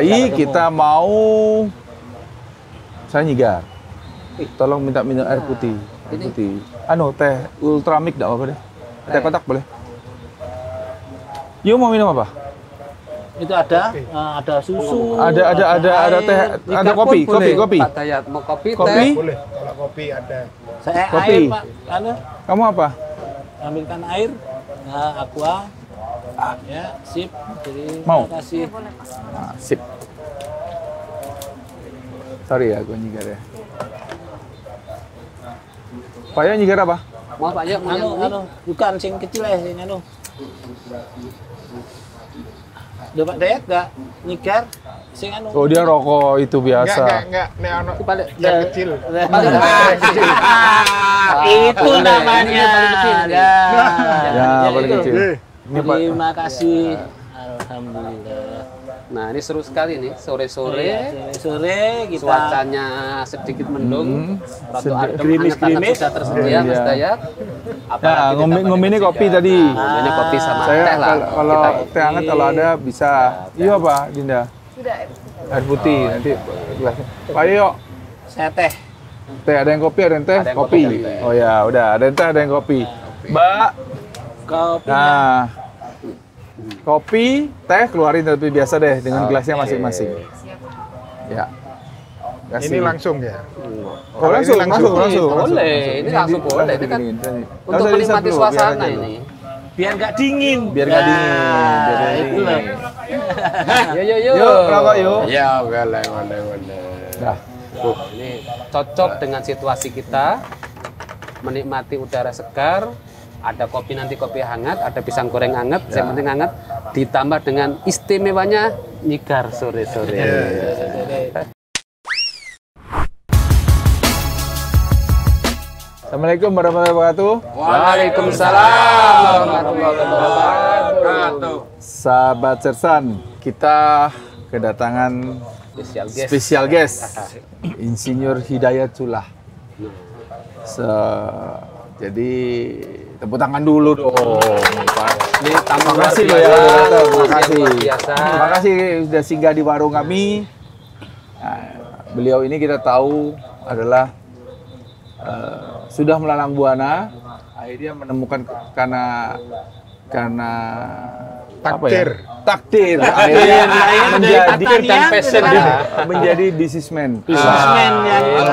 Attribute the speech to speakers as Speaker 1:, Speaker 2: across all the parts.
Speaker 1: Pai, kita mau saya nyigar. Tolong minta minum air putih. Air putih. Anu, teh Ultramik enggak apa-apa deh. Teh kotak boleh. Yuk mau minum apa?
Speaker 2: Itu ada susu.
Speaker 1: Ada teh, ada kopi.
Speaker 3: Pak Dayat mau kopi,
Speaker 1: Kopi?
Speaker 3: teh?
Speaker 4: Boleh, kalau kopi ada.
Speaker 2: Saya
Speaker 1: Kopi.
Speaker 2: air, Pak. Anu,
Speaker 1: Kamu apa?
Speaker 2: ambilkan air. Nah, aqua. Ya, sip. Jadi
Speaker 1: Mau?
Speaker 2: terima kasih.
Speaker 1: Nah, sip. Sorry ya, gue nyigar ya. Pak ya nyigar apa?
Speaker 3: Mau Pak, yuk, mau yang ini.
Speaker 2: Bukan sing kecil ya, sing anu. Udah Pak Dayat enggak nyigar sing anu.
Speaker 1: Oh dia rokok itu biasa.
Speaker 4: Enggak. Nih ono
Speaker 3: Balik.
Speaker 4: yang kecil.
Speaker 2: Itu namanya.
Speaker 1: Ya, paling kecil. Ini Pak.
Speaker 2: Terima kasih. Alhamdulillah.
Speaker 3: Nah, ini seru sekali nih, sore-sore.
Speaker 2: Sore kita
Speaker 3: Cuacanya sedikit mendung. Ratu adem,
Speaker 2: Gerimis-gerimis.
Speaker 3: hangat sudah tersedia,
Speaker 1: Iya.
Speaker 3: Mas Dayat.
Speaker 1: Ya, ngombe ini kopi tadi.
Speaker 3: Ini kopi sama
Speaker 1: Saya
Speaker 3: teh lah.
Speaker 1: kalau
Speaker 3: Kita-
Speaker 1: teh hangat kalau ada bisa. Iya apa, Dinda?
Speaker 5: Sudah.
Speaker 1: Air putih nanti gelasnya. Pak yuk.
Speaker 2: saya teh.
Speaker 1: Teh ada yang kopi, ada yang teh,
Speaker 3: Ada yang
Speaker 1: kopi.
Speaker 3: kopi, ada yang teh.
Speaker 1: Oh ya, udah ada yang teh, ada yang kopi. Mbak,
Speaker 2: Kopi.
Speaker 1: nah, kopi, teh keluarin tapi biasa deh dengan gelasnya masing-masing. Ya.
Speaker 4: Ini
Speaker 1: Kasih.
Speaker 4: langsung ya.
Speaker 1: Oh, langsung.
Speaker 3: Boleh, ini langsung boleh. Ini kan untuk menikmati suasana ini.
Speaker 2: Biar nggak dingin.
Speaker 1: Biar nggak dingin. Biar nggak
Speaker 2: itu
Speaker 1: dingin.
Speaker 2: loh.
Speaker 3: Yuk.
Speaker 1: Yuk, rokok yuk.
Speaker 3: Ya, boleh.
Speaker 1: Dah.
Speaker 3: Ini cocok dengan situasi kita, menikmati udara segar, ada kopi nanti kopi hangat, ada pisang goreng hangat, yang penting hangat, ditambah dengan istimewanya nyigar sore-sore.
Speaker 1: Assalamualaikum warahmatullahi wabarakatuh.
Speaker 3: Waalaikumsalam warahmatullahi wabarakatuh.
Speaker 1: Sahabat Sersan, kita kedatangan spesial guest, Insinyur Hidayat Sulah. Jadi tepuk tangan dulu dong, Pak.
Speaker 3: Ini tamu
Speaker 1: Terima kasih loh ya, terima kasih. Terima kasih sudah singgah di warung kami. Nah, beliau ini kita tahu adalah sudah melalang buana, akhirnya menemukan karena
Speaker 4: Takdir.
Speaker 1: apa ya? Takdir. Akhirnya menjadi
Speaker 2: dan passion
Speaker 1: menjadi businessman.
Speaker 2: Businessman yang itu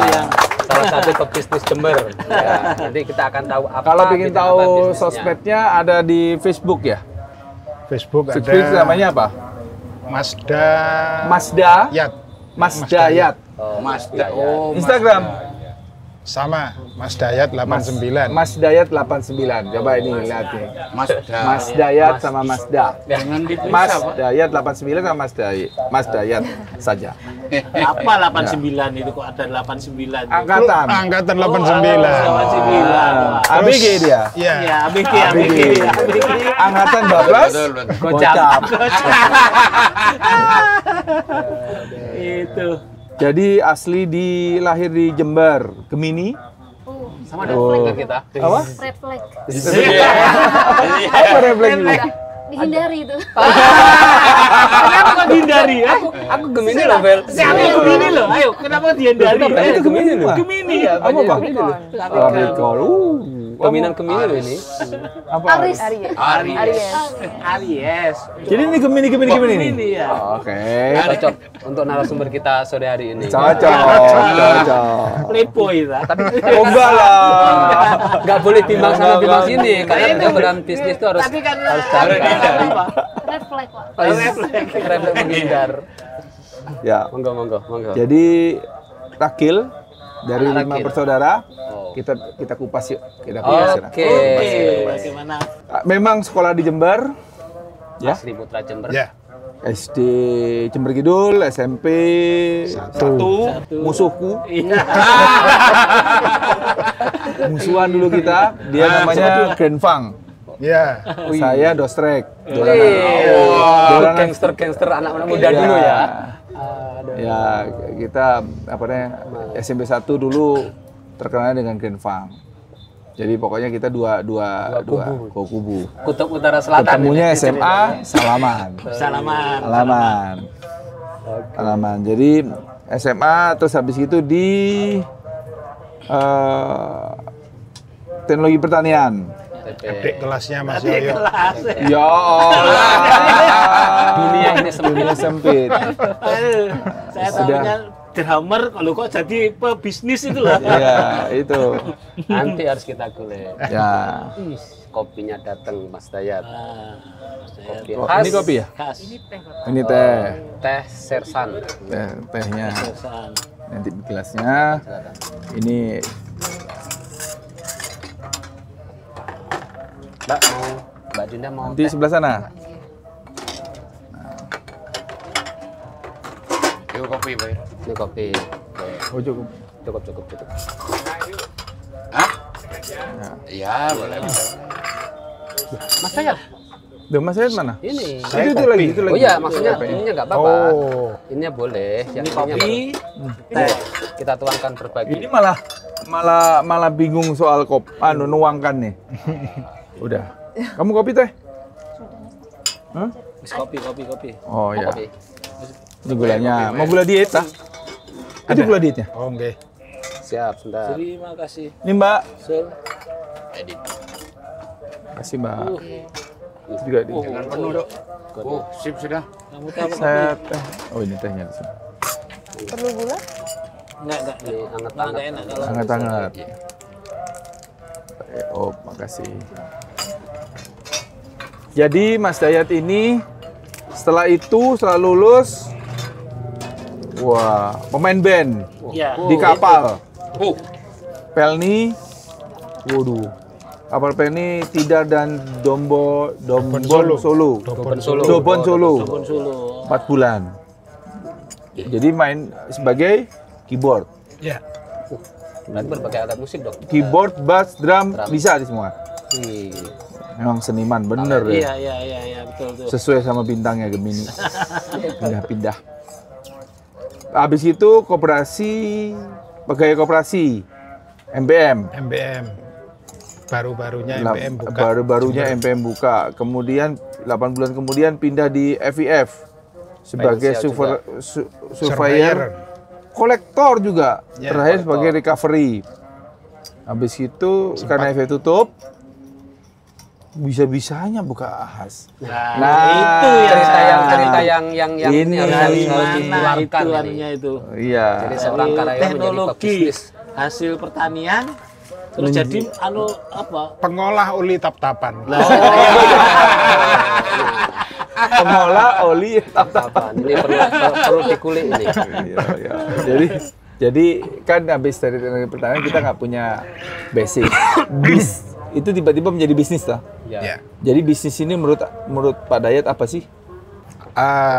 Speaker 2: yang
Speaker 3: salah satu pebisnis Jember. Ya, nanti kita akan tahu apa.
Speaker 1: Kalau ingin
Speaker 3: bidang
Speaker 1: tahu
Speaker 3: apa bisnisnya.
Speaker 1: sosmednya ada di Facebook ya.
Speaker 4: Facebook ada.
Speaker 1: Facebook namanya apa?
Speaker 4: Mazda.
Speaker 1: Yat. Mas Dayat.
Speaker 3: Oh,
Speaker 1: Instagram.
Speaker 4: Sama Mas Dayat 89.
Speaker 1: Mas Dayat 89. Coba ini lihat nih. Mas Dayat sama Mas Da.
Speaker 2: jangan ditulis
Speaker 1: Mas
Speaker 2: apa?
Speaker 1: Dayat 89 sama Mas Dayat saja.
Speaker 2: Apa 89 itu kok ada 89?
Speaker 1: Angkatan.
Speaker 4: Angkatan 89.
Speaker 2: 89.
Speaker 1: ABG dia.
Speaker 4: Iya.
Speaker 2: Ya, ABG.
Speaker 1: Angkatan 12. Gocap.
Speaker 2: Itu.
Speaker 1: Jadi asli lahir di Jember, Gemini.
Speaker 3: sama dengan flag kita.
Speaker 1: Apa?
Speaker 5: Red flag.
Speaker 1: Apa refleks itu?
Speaker 5: Dihindari itu.
Speaker 2: Kenapa kok dihindari?
Speaker 3: Aku Gemini loh, Bel.
Speaker 2: Siapa yang Gemini loh? Ayo, kenapa dihindari?
Speaker 3: Itu Gemini loh.
Speaker 2: Gemini.
Speaker 1: Apa bang? Capricorn.
Speaker 3: Dominan Gemini loh ini.
Speaker 1: Apa?
Speaker 5: Aries.
Speaker 2: Aries.
Speaker 1: Jadi ini Gemini nih.
Speaker 2: Gemini ya.
Speaker 1: Oke.
Speaker 3: Cocok untuk narasumber kita sore hari ini.
Speaker 1: Cocok.
Speaker 2: Playboy lah.
Speaker 1: Oh enggak lah.
Speaker 3: Nggak boleh bimbang sana bimbang sini, karena kita dalam bisnis itu harus
Speaker 2: Tapi kan
Speaker 3: cari
Speaker 2: apa?
Speaker 5: Red flag, Pak.
Speaker 3: refleks menghindar.
Speaker 1: Ya.
Speaker 3: Monggo.
Speaker 1: Jadi Rakil dari
Speaker 3: Anak
Speaker 1: 5
Speaker 3: Rakil.
Speaker 1: bersaudara.
Speaker 3: Oh.
Speaker 1: Kita kupas yuk. Kita kupas.
Speaker 3: Oke.
Speaker 2: Bagaimana?
Speaker 1: Memang sekolah di Jember. Ya.
Speaker 3: Asli Putra Jember.
Speaker 4: Ya.
Speaker 1: SD Jember Kidul, SMP 1, musuhku.
Speaker 2: Iya.
Speaker 1: Musuhan dulu kita. Dia namanya Genfang.
Speaker 4: Ya.
Speaker 1: Saya Dostrek.
Speaker 3: Oh, gangster anak-anak muda dulu ya.
Speaker 1: Ya, kita apa namanya SMP 1 dulu terkenal dengan Genfang. Jadi pokoknya kita dua kubu.
Speaker 3: Kutub Utara Selatan.
Speaker 1: Ketemunya
Speaker 3: ini.
Speaker 1: SMA, salaman. Salaman. Jadi SMA terus habis itu di teknologi pertanian.
Speaker 4: Adik kelasnya Mas Yoyo.
Speaker 1: Ya Allah.
Speaker 3: Dunia ini
Speaker 1: Dunia sempit.
Speaker 2: Saya
Speaker 1: Sudah.
Speaker 2: tahunya drummer, kalau kok jadi pebisnis itu loh.
Speaker 1: Iya, itu.
Speaker 3: Nanti harus kita kulik.
Speaker 1: Ya.
Speaker 3: Kopinya datang Mas Dayat. Kopi
Speaker 1: Oh,
Speaker 3: khas.
Speaker 1: ini kopi ya?
Speaker 2: Khas.
Speaker 1: Ini teh.
Speaker 3: Teh Sersan.
Speaker 1: Tehnya.
Speaker 2: Sersan.
Speaker 1: Nanti gelasnya. Ini
Speaker 3: Mbak Dinda mau
Speaker 1: di
Speaker 3: teh?
Speaker 1: sebelah sana.
Speaker 3: Ini kopi.
Speaker 1: Oh, cukup.
Speaker 3: Cukup.
Speaker 6: Iya, boleh.
Speaker 3: Mas Dayat,
Speaker 1: Duh, Mas Ed mana?
Speaker 3: ini.
Speaker 1: Itu lagi, itu lagi.
Speaker 3: Oh iya, maksudnya ininya nggak apa-apa.
Speaker 4: Oh,
Speaker 3: Ininya boleh. Yang
Speaker 2: Ini
Speaker 3: ininya
Speaker 2: kopi,
Speaker 3: teh. Kita tuangkan berbagi.
Speaker 1: Ini malah bingung soal nuangkan nih. Udah. Kamu kopi teh? Hah?
Speaker 2: kopi.
Speaker 1: Oh ya.
Speaker 3: Kopi.
Speaker 1: Ini gulanya. Mau gula diet ah? Itu gula dietnya.
Speaker 4: oh nggih.
Speaker 3: Siap, sebentar.
Speaker 2: Terima kasih.
Speaker 1: Ini Mbak.
Speaker 2: Sir.
Speaker 1: Kasih Mbak. Itu juga di.
Speaker 6: Jangan penuh, Dok. Sip sudah.
Speaker 2: Kamu tahu
Speaker 1: Saya teh. Oh ini tehnya di sini.
Speaker 5: Perlu gula?
Speaker 2: enggak.
Speaker 3: Ini hangat-hangat.
Speaker 2: Enggak enak kalau
Speaker 1: Hangat-hangat. Oh, makasih. Jadi Mas Dayat ini setelah lulus, wah, pemain band
Speaker 2: ya.
Speaker 1: di kapal.
Speaker 6: Oh,
Speaker 1: Pelni, waduh, kapal Pelni, Tidar dan Dombon Solo.
Speaker 4: Dobon
Speaker 1: Dobon Solo.
Speaker 2: Kebun Solo.
Speaker 1: 4 bulan. Jadi main sebagai keyboard.
Speaker 4: Ya.
Speaker 3: Berarti berbagai alat musik dong.
Speaker 1: Keyboard, bass, drum, bisa di semua.
Speaker 3: Wih.
Speaker 1: Memang seniman bener ya.
Speaker 2: Iya, betul.
Speaker 1: Sesuai sama bintangnya Gemini. Pindah-pindah. Habis itu pegawai koperasi MPM.
Speaker 4: MBM. Baru-barunya MBM buka.
Speaker 1: Baru-barunya MPM buka. Kemudian 8 bulan kemudian pindah di FIF sebagai
Speaker 3: Financial
Speaker 1: surveyor, kolektor juga.
Speaker 4: Ya,
Speaker 1: Terakhir sebagai recovery. Habis itu karena FIF tutup, bisa-bisanya buka ahas.
Speaker 2: Nah, itu ya.
Speaker 3: cerita yang
Speaker 1: Ini
Speaker 3: harus
Speaker 2: Gimana
Speaker 3: dikeluarkan
Speaker 2: itu
Speaker 3: ini.
Speaker 2: anunya itu.
Speaker 1: Iya.
Speaker 3: Jadi seorang karyawan menjadi
Speaker 2: Teknologi
Speaker 3: pebisnis.
Speaker 2: hasil pertanian terus jadi apa?
Speaker 4: Pengolah uli tap-tapan.
Speaker 1: Pengolah oli
Speaker 3: Apaan? Ini perlu dikulik ini.
Speaker 1: Iya. Jadi kan habis dari teknologi pertanian kita nggak punya basic. Itu tiba-tiba menjadi bisnis lah.
Speaker 4: Ya.
Speaker 1: Jadi bisnis ini menurut Pak Dayat apa sih?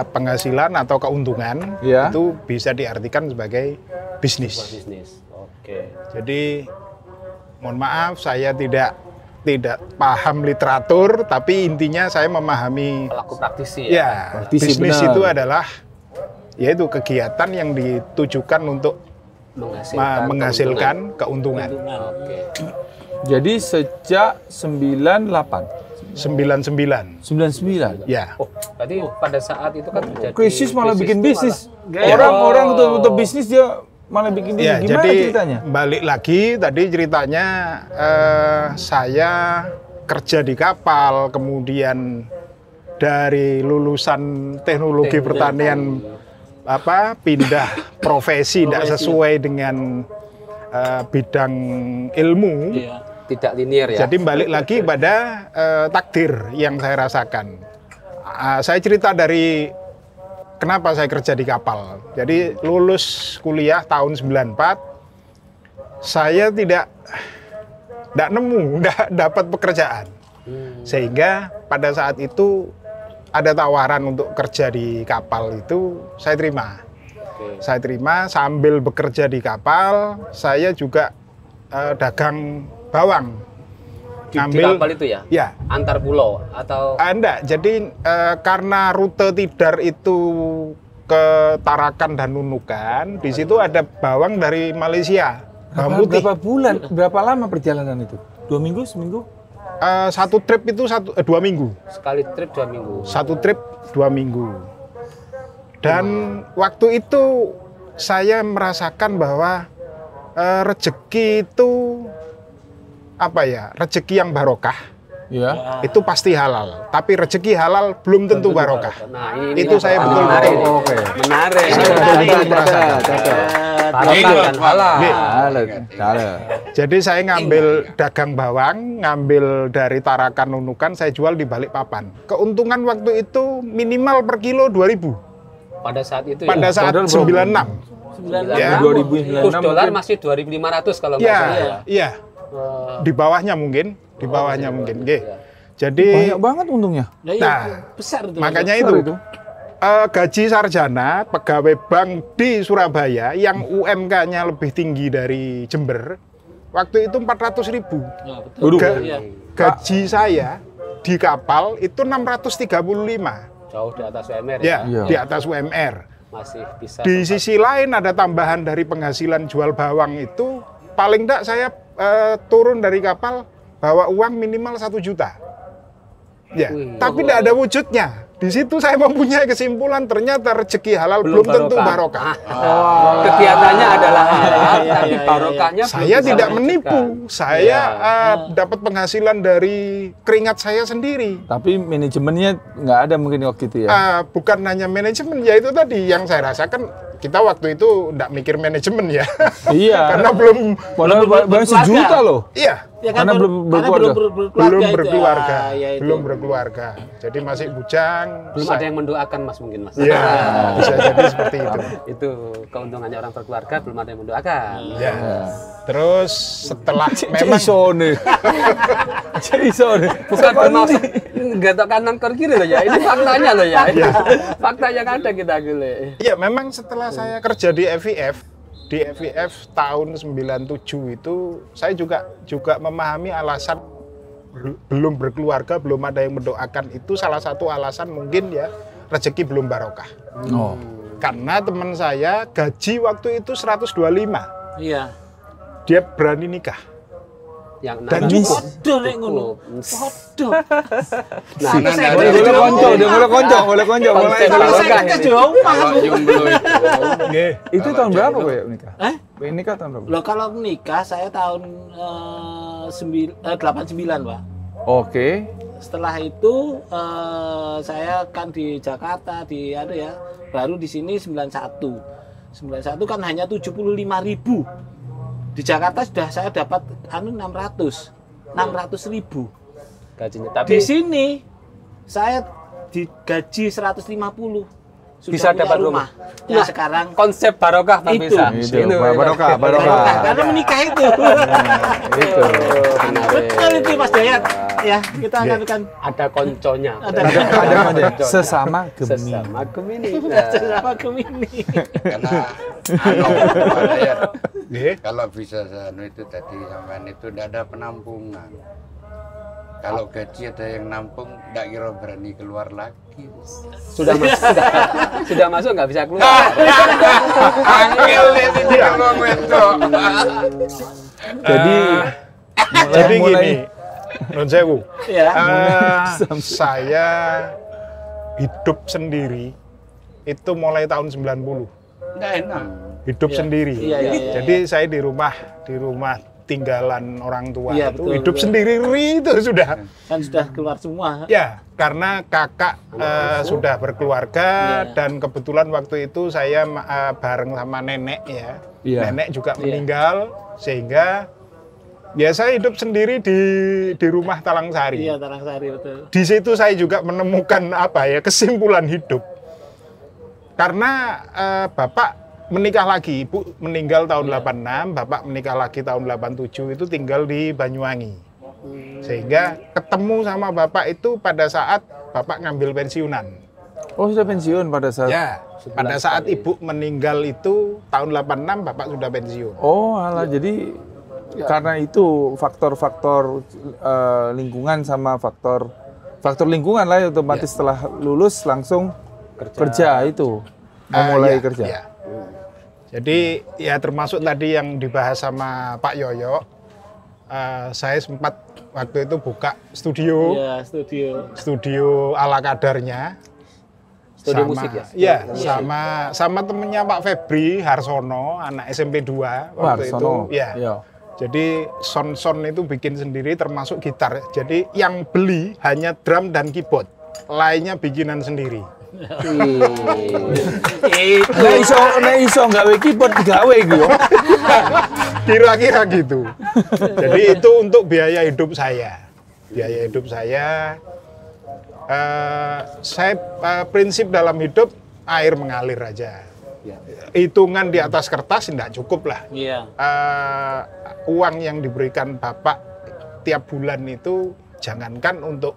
Speaker 4: Penghasilan atau keuntungan
Speaker 1: Ya.
Speaker 4: itu bisa diartikan sebagai bisnis.
Speaker 3: Bisnis. Oke.
Speaker 4: Jadi mohon maaf saya tidak paham literatur, tapi intinya saya memahami
Speaker 3: Pelaku praktisi
Speaker 4: ya
Speaker 1: Praktisi,
Speaker 4: bisnis
Speaker 1: benar.
Speaker 4: itu adalah yaitu kegiatan yang ditujukan untuk menghasilkan keuntungan.
Speaker 3: Oke.
Speaker 1: Jadi sejak 99.
Speaker 4: 99. Ya.
Speaker 3: Oh, berarti pada saat itu kan terjadi
Speaker 1: Krisis malah bikin
Speaker 3: itu
Speaker 1: bisnis.
Speaker 2: malah-
Speaker 1: Orang untuk bisnis dia malah bikin bisnis.
Speaker 4: Ya,
Speaker 1: Gimana
Speaker 4: jadi
Speaker 1: ceritanya?
Speaker 4: balik lagi tadi ceritanya saya kerja di kapal, kemudian dari lulusan teknologi pertanian pindah profesi tidak sesuai dengan bidang ilmu.
Speaker 2: Iya.
Speaker 3: tidak linear ya.
Speaker 4: Jadi balik lagi pada takdir yang saya rasakan. Saya cerita dari kenapa saya kerja di kapal. Jadi lulus kuliah tahun 94, saya tidak dapat pekerjaan. Sehingga pada saat itu ada tawaran untuk kerja di kapal itu saya terima. Saya terima sambil bekerja di kapal, saya juga dagang bawang.
Speaker 3: Di kapal itu ya?
Speaker 4: Ya.
Speaker 3: Antar pulau atau
Speaker 4: Enggak, jadi karena rute Tidar itu ke Tarakan dan Nunukan, di situ ada bawang dari Malaysia. Bawang putih.
Speaker 1: Berapa bulan? Berapa lama perjalanan itu? 2 minggu, seminggu?
Speaker 4: Satu trip itu 2 minggu.
Speaker 3: Sekali trip 2 minggu.
Speaker 4: Satu trip 2 minggu. Dan waktu itu saya merasakan bahwa rezeki itu apa ya? Rezeki yang barokah.
Speaker 1: Ya.
Speaker 4: Itu pasti halal, tapi rezeki halal belum tentu barokah.
Speaker 3: Nah, ini
Speaker 4: Itu saya
Speaker 3: menarik.
Speaker 4: betul-betul
Speaker 1: Oke.
Speaker 3: Menarik.
Speaker 4: Saya
Speaker 3: Menarik.
Speaker 4: betul-betul merasakan.
Speaker 3: Barokah dan halal.
Speaker 1: Salah.
Speaker 4: Jadi saya ngambil dagang bawang, ngambil dari Tarakan Nunukan, saya jual di Balikpapan. Keuntungan waktu itu minimal per kilo 2.000.
Speaker 3: Pada saat itu
Speaker 4: Pada
Speaker 3: ya.
Speaker 4: saat
Speaker 1: Padahal
Speaker 4: 96.
Speaker 3: 96.
Speaker 4: Ya.
Speaker 1: 2096
Speaker 3: Kurs dolar
Speaker 1: mungkin.
Speaker 3: masih 2.500 kalau nggak salah ya.
Speaker 4: Iya. Di bawahnya mungkin, di bawahnya mungkin. Oke. Jadi
Speaker 1: Banyak banget untungnya.
Speaker 4: Nah,
Speaker 2: besar itu.
Speaker 4: makanya
Speaker 1: Besar
Speaker 4: itu. Gaji sarjana pegawai bank di Surabaya yang UMK-nya lebih tinggi dari Jember, waktu itu 400.000.
Speaker 2: Ya, betul.
Speaker 1: Waduh.
Speaker 2: Iya.
Speaker 4: Gaji saya di kapal itu 635.
Speaker 3: Jauh di atas UMR
Speaker 4: Ya,
Speaker 1: Iya.
Speaker 4: di atas UMR.
Speaker 3: Masih bisa.
Speaker 4: Di sisi lain ada tambahan dari penghasilan jual bawang itu, paling enggak saya turun dari kapal bawa uang minimal 1 juta. Ya,
Speaker 3: Wih.
Speaker 4: tapi tidak ada wujudnya. Di situ saya mempunyai kesimpulan ternyata rezeki halal belum tentu barokah.
Speaker 3: Kegiatannya adalah halal, tapi barokahnya belum
Speaker 4: Saya
Speaker 3: bisa
Speaker 4: tidak
Speaker 3: mewujudkan.
Speaker 4: menipu. Saya dapat penghasilan dari keringat saya sendiri.
Speaker 1: Tapi manajemennya nggak ada mungkin waktu itu ya.
Speaker 4: Bukan hanya manajemen, ya itu tadi yang saya rasakan. Kita waktu itu tidak mikir manajemen ya,
Speaker 1: Iya.
Speaker 4: karena belum
Speaker 1: Padahal banyak sejuta loh.
Speaker 4: iya
Speaker 2: Ya
Speaker 1: Karena belum berkeluarga.
Speaker 4: belum berkeluarga,
Speaker 2: itu.
Speaker 4: belum berkeluarga. Jadi masih bujang.
Speaker 3: Belum ada yang mendoakan Mas mungkin Mas.
Speaker 4: Iya, bisa jadi seperti itu.
Speaker 3: Itu keuntungannya orang berkeluarga, belum ada yang mendoakan.
Speaker 4: Ya. Terus setelah memang
Speaker 1: Jason. Jason.
Speaker 3: Bukan bermaksud nggak tahu kanan ke kiri loh ya. Ini faktanya loh ya. Fakta yang ada kita gile.
Speaker 4: ya memang setelah saya kerja di FIF tahun 97 itu saya juga memahami alasan belum berkeluarga, belum ada yang mendoakan, itu salah satu alasan mungkin ya rezeki belum barokah.
Speaker 1: Oh.
Speaker 4: Karena teman saya gaji waktu itu 125.
Speaker 2: Iya.
Speaker 4: Dia berani nikah.
Speaker 3: Yang
Speaker 4: Dan
Speaker 3: namanya
Speaker 4: cukup.
Speaker 2: Podo nek ngono. Podo.
Speaker 3: Nah,
Speaker 6: Nah,
Speaker 2: saya
Speaker 1: Boleh
Speaker 2: Boleh
Speaker 1: konco, dia boleh konco, boleh konco.
Speaker 3: Konsep
Speaker 2: Kalau
Speaker 3: barokah
Speaker 2: saya
Speaker 3: ini.
Speaker 2: kerja jauh
Speaker 6: Kalau jomblo itu.
Speaker 1: Itu tahun berapa Pak ya nikah?
Speaker 2: Eh?
Speaker 1: Nikah tahun berapa?
Speaker 2: Loh kalau nikah saya tahun 89, Pak.
Speaker 1: Oke.
Speaker 2: Setelah itu saya kan di Jakarta baru di sini 91 kan hanya 75.000. Di Jakarta sudah saya dapat 600.000.
Speaker 3: gajinya.
Speaker 2: Di
Speaker 3: Tapi
Speaker 2: sini saya digaji 150. Sudah
Speaker 3: Bisa
Speaker 2: punya
Speaker 3: dapat rumah.
Speaker 2: Nah,
Speaker 3: Nah,
Speaker 2: sekarang
Speaker 3: konsep barokah Pak
Speaker 2: Itu.
Speaker 3: bisa.
Speaker 1: Itu, barokah.
Speaker 2: karena menikah itu.
Speaker 1: Itu.
Speaker 2: Betul itu Mas Dayat. Ya, kita akan
Speaker 3: Ada konconya.
Speaker 2: Ada
Speaker 1: Sesama Gemini.
Speaker 3: Sesama Gemini.
Speaker 2: sama Gemini.
Speaker 6: Karena Pak Dayat,
Speaker 4: Nggih.
Speaker 6: kalau bisa anu itu tadi sampean itu tidak ada penampungan. Kalau gaji ada yang nampung, tidak kira berani keluar lagi.
Speaker 3: Sudah masuk nggak bisa keluar.
Speaker 6: Angel itu dia ngomong itu.
Speaker 1: Jadi
Speaker 4: Jadi
Speaker 1: mulai
Speaker 4: gini, Nun Sewu,
Speaker 2: Ya.
Speaker 4: saya hidup sendiri itu mulai tahun 90.
Speaker 6: Tidak enak.
Speaker 4: Hidup sendiri.
Speaker 2: Iya.
Speaker 4: Jadi saya di rumah tinggalan orang tua
Speaker 2: Iya,
Speaker 4: itu
Speaker 2: betul,
Speaker 4: hidup
Speaker 2: betul.
Speaker 4: sendiri itu sudah.
Speaker 2: Kan sudah keluar semua.
Speaker 4: Ya, karena kakak sudah berkeluarga
Speaker 2: Iya.
Speaker 4: dan kebetulan waktu itu saya bareng sama nenek ya.
Speaker 1: Iya.
Speaker 4: Nenek juga meninggal sehingga ya saya hidup sendiri di rumah Talangsari.
Speaker 2: Iya, Tarangsari betul.
Speaker 4: Di situ saya juga menemukan kesimpulan hidup. Karena bapak menikah lagi, ibu meninggal tahun 86, bapak menikah lagi tahun 87, itu tinggal di Banyuwangi. Sehingga ketemu sama bapak itu pada saat bapak ngambil pensiunan.
Speaker 1: Oh, sudah pensiun pada saat.
Speaker 4: Ya, pada saat ibu meninggal itu tahun 86 bapak sudah pensiun.
Speaker 1: Oh, alah jadi karena itu faktor-faktor lingkungan sama faktor lingkungan lah ya, otomatis setelah lulus langsung kerja itu memulai
Speaker 4: Ya,
Speaker 1: kerja.
Speaker 4: ya. Jadi ya termasuk tadi yang dibahas sama Pak Yoyo, saya sempat waktu itu buka studio,
Speaker 2: Iya,
Speaker 4: studio ala kadarnya.
Speaker 3: Studio
Speaker 4: Sama-
Speaker 3: musik ya?
Speaker 4: Iya, sama temennya Pak Febri Harsono, anak SMP 2 waktu
Speaker 1: Harsono.
Speaker 4: itu. Iya.
Speaker 1: Iya.
Speaker 4: Jadi son itu bikin sendiri termasuk gitar. Jadi yang beli hanya drum dan keyboard. Lainnya bikinan sendiri.
Speaker 1: Nek iso gawe keyboard gawe iku yo.
Speaker 4: Kira-kira gitu. Jadi itu untuk biaya hidup saya. Biaya hidup saya. Prinsip dalam hidup air mengalir aja. Hitungan di atas kertas tidak cukup lah.
Speaker 2: Iya.
Speaker 4: Uang yang diberikan Bapak tiap bulan itu jangankan untuk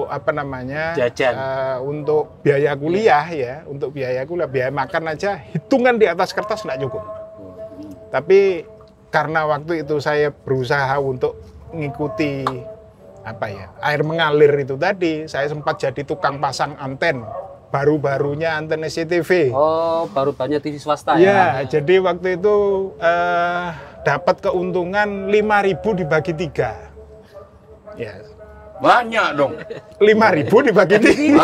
Speaker 4: apa namanya
Speaker 2: Jajan.
Speaker 4: untuk biaya kuliah ya, untuk biaya kuliah, biaya makan aja hitungan di atas kertas tidak cukup. Tapi karena waktu itu saya berusaha untuk mengikuti apa ya, air mengalir itu tadi, saya sempat jadi tukang pasang anten. Baru-barunya anten SCTV.
Speaker 3: Oh, baru banyak TV swasta
Speaker 4: Ya, jadi waktu itu dapat keuntungan 5.000 dibagi 3. Ya,
Speaker 6: Banyak dong.
Speaker 4: 5.000 dibagi 3.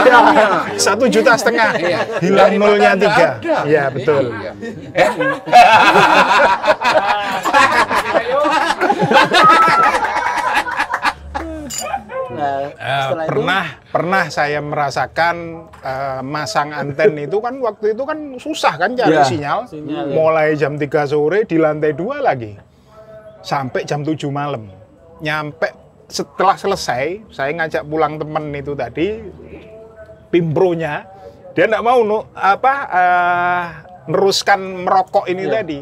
Speaker 4: 1,5 juta. Hilang
Speaker 6: Dari
Speaker 4: nolnya
Speaker 6: mana
Speaker 4: 3.
Speaker 6: ada.
Speaker 4: Ya, betul.
Speaker 6: Iya.
Speaker 2: Nah, setelah itu
Speaker 4: Pernah saya merasakan masang anten itu kan waktu itu kan susah kan cari
Speaker 1: Ya.
Speaker 4: sinyal.
Speaker 2: Sinyal, ya.
Speaker 4: Mulai jam 3 sore di lantai 2 lagi. Sampai jam 7 malam. Nyampe setelah selesai, saya ngajak pulang temen itu tadi, Pimpronya, dia nggak mau neruskan merokok ini tadi.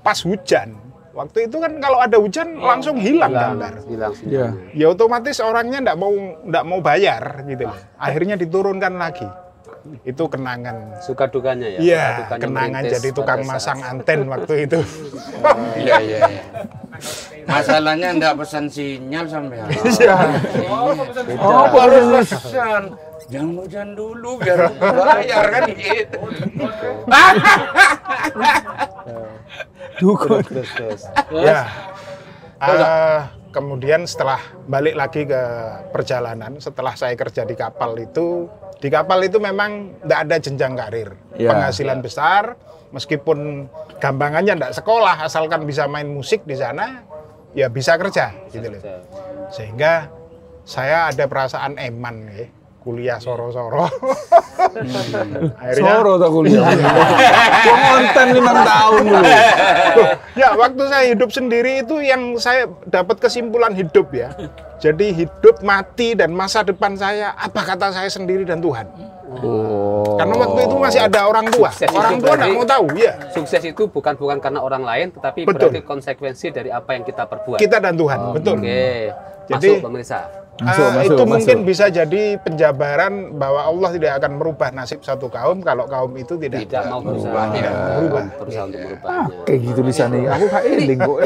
Speaker 4: Pas hujan. Waktu itu kan kalau ada hujan langsung hilang gambar.
Speaker 3: hilang
Speaker 1: Iya.
Speaker 4: Ya otomatis orangnya nggak mau bayar gitu. Akhirnya diturunkan lagi. Itu kenangan.
Speaker 3: suka dukanya ya.
Speaker 4: Iya,
Speaker 3: suka dukanya
Speaker 4: kenangan
Speaker 3: merintis
Speaker 4: jadi tukang
Speaker 3: pada
Speaker 4: masang
Speaker 3: saat-
Speaker 4: anten waktu itu.
Speaker 6: Iya, iya, iya. Masalahnya enggak pesan sinyal sampai
Speaker 4: Iya.
Speaker 6: Oh, baru pesan. Jangan hujan dulu biar bayar kan gitu.
Speaker 1: Dukun.
Speaker 3: Terus.
Speaker 4: Ya. Kemudian setelah balik lagi ke perjalanan, setelah saya kerja di kapal itu memang tidak ada jenjang karir.
Speaker 1: Ya.
Speaker 4: Penghasilan besar, meskipun gampangannya tidak sekolah, asalkan bisa main musik di sana, ya bisa kerja. Gitu loh. Sehingga saya ada perasaan eman ya. Kuliah soro-soro. Akhirnya
Speaker 1: Soro tak kuliah. Gua konten 5 tahun dulu.
Speaker 4: ya waktu saya hidup sendiri itu yang saya dapat kesimpulan hidup ya. Jadi hidup, mati, dan masa depan saya, apa kata saya sendiri dan Tuhan.
Speaker 1: Oh.
Speaker 4: Karena waktu itu masih ada orang tua.
Speaker 3: Sukses
Speaker 4: Orang
Speaker 3: itu
Speaker 4: tua nggak
Speaker 3: berarti-
Speaker 4: mau tahu ya.
Speaker 3: Sukses itu bukan karena orang lain, tetapi
Speaker 4: Betul.
Speaker 3: berarti konsekuensi dari apa yang kita perbuat.
Speaker 4: Kita dan Tuhan, betul.
Speaker 3: Oke.
Speaker 4: Jadi-
Speaker 3: Masuk pemirsa.
Speaker 4: Itu mungkin bisa jadi penjabaran bahwa Allah tidak akan merubah nasib satu kaum kalau kaum itu tidak
Speaker 3: Mau berusaha.
Speaker 4: berubah.
Speaker 3: Berusaha untuk merubahnya.
Speaker 1: Kayak gitu lisannya. Aku kayak eling kok.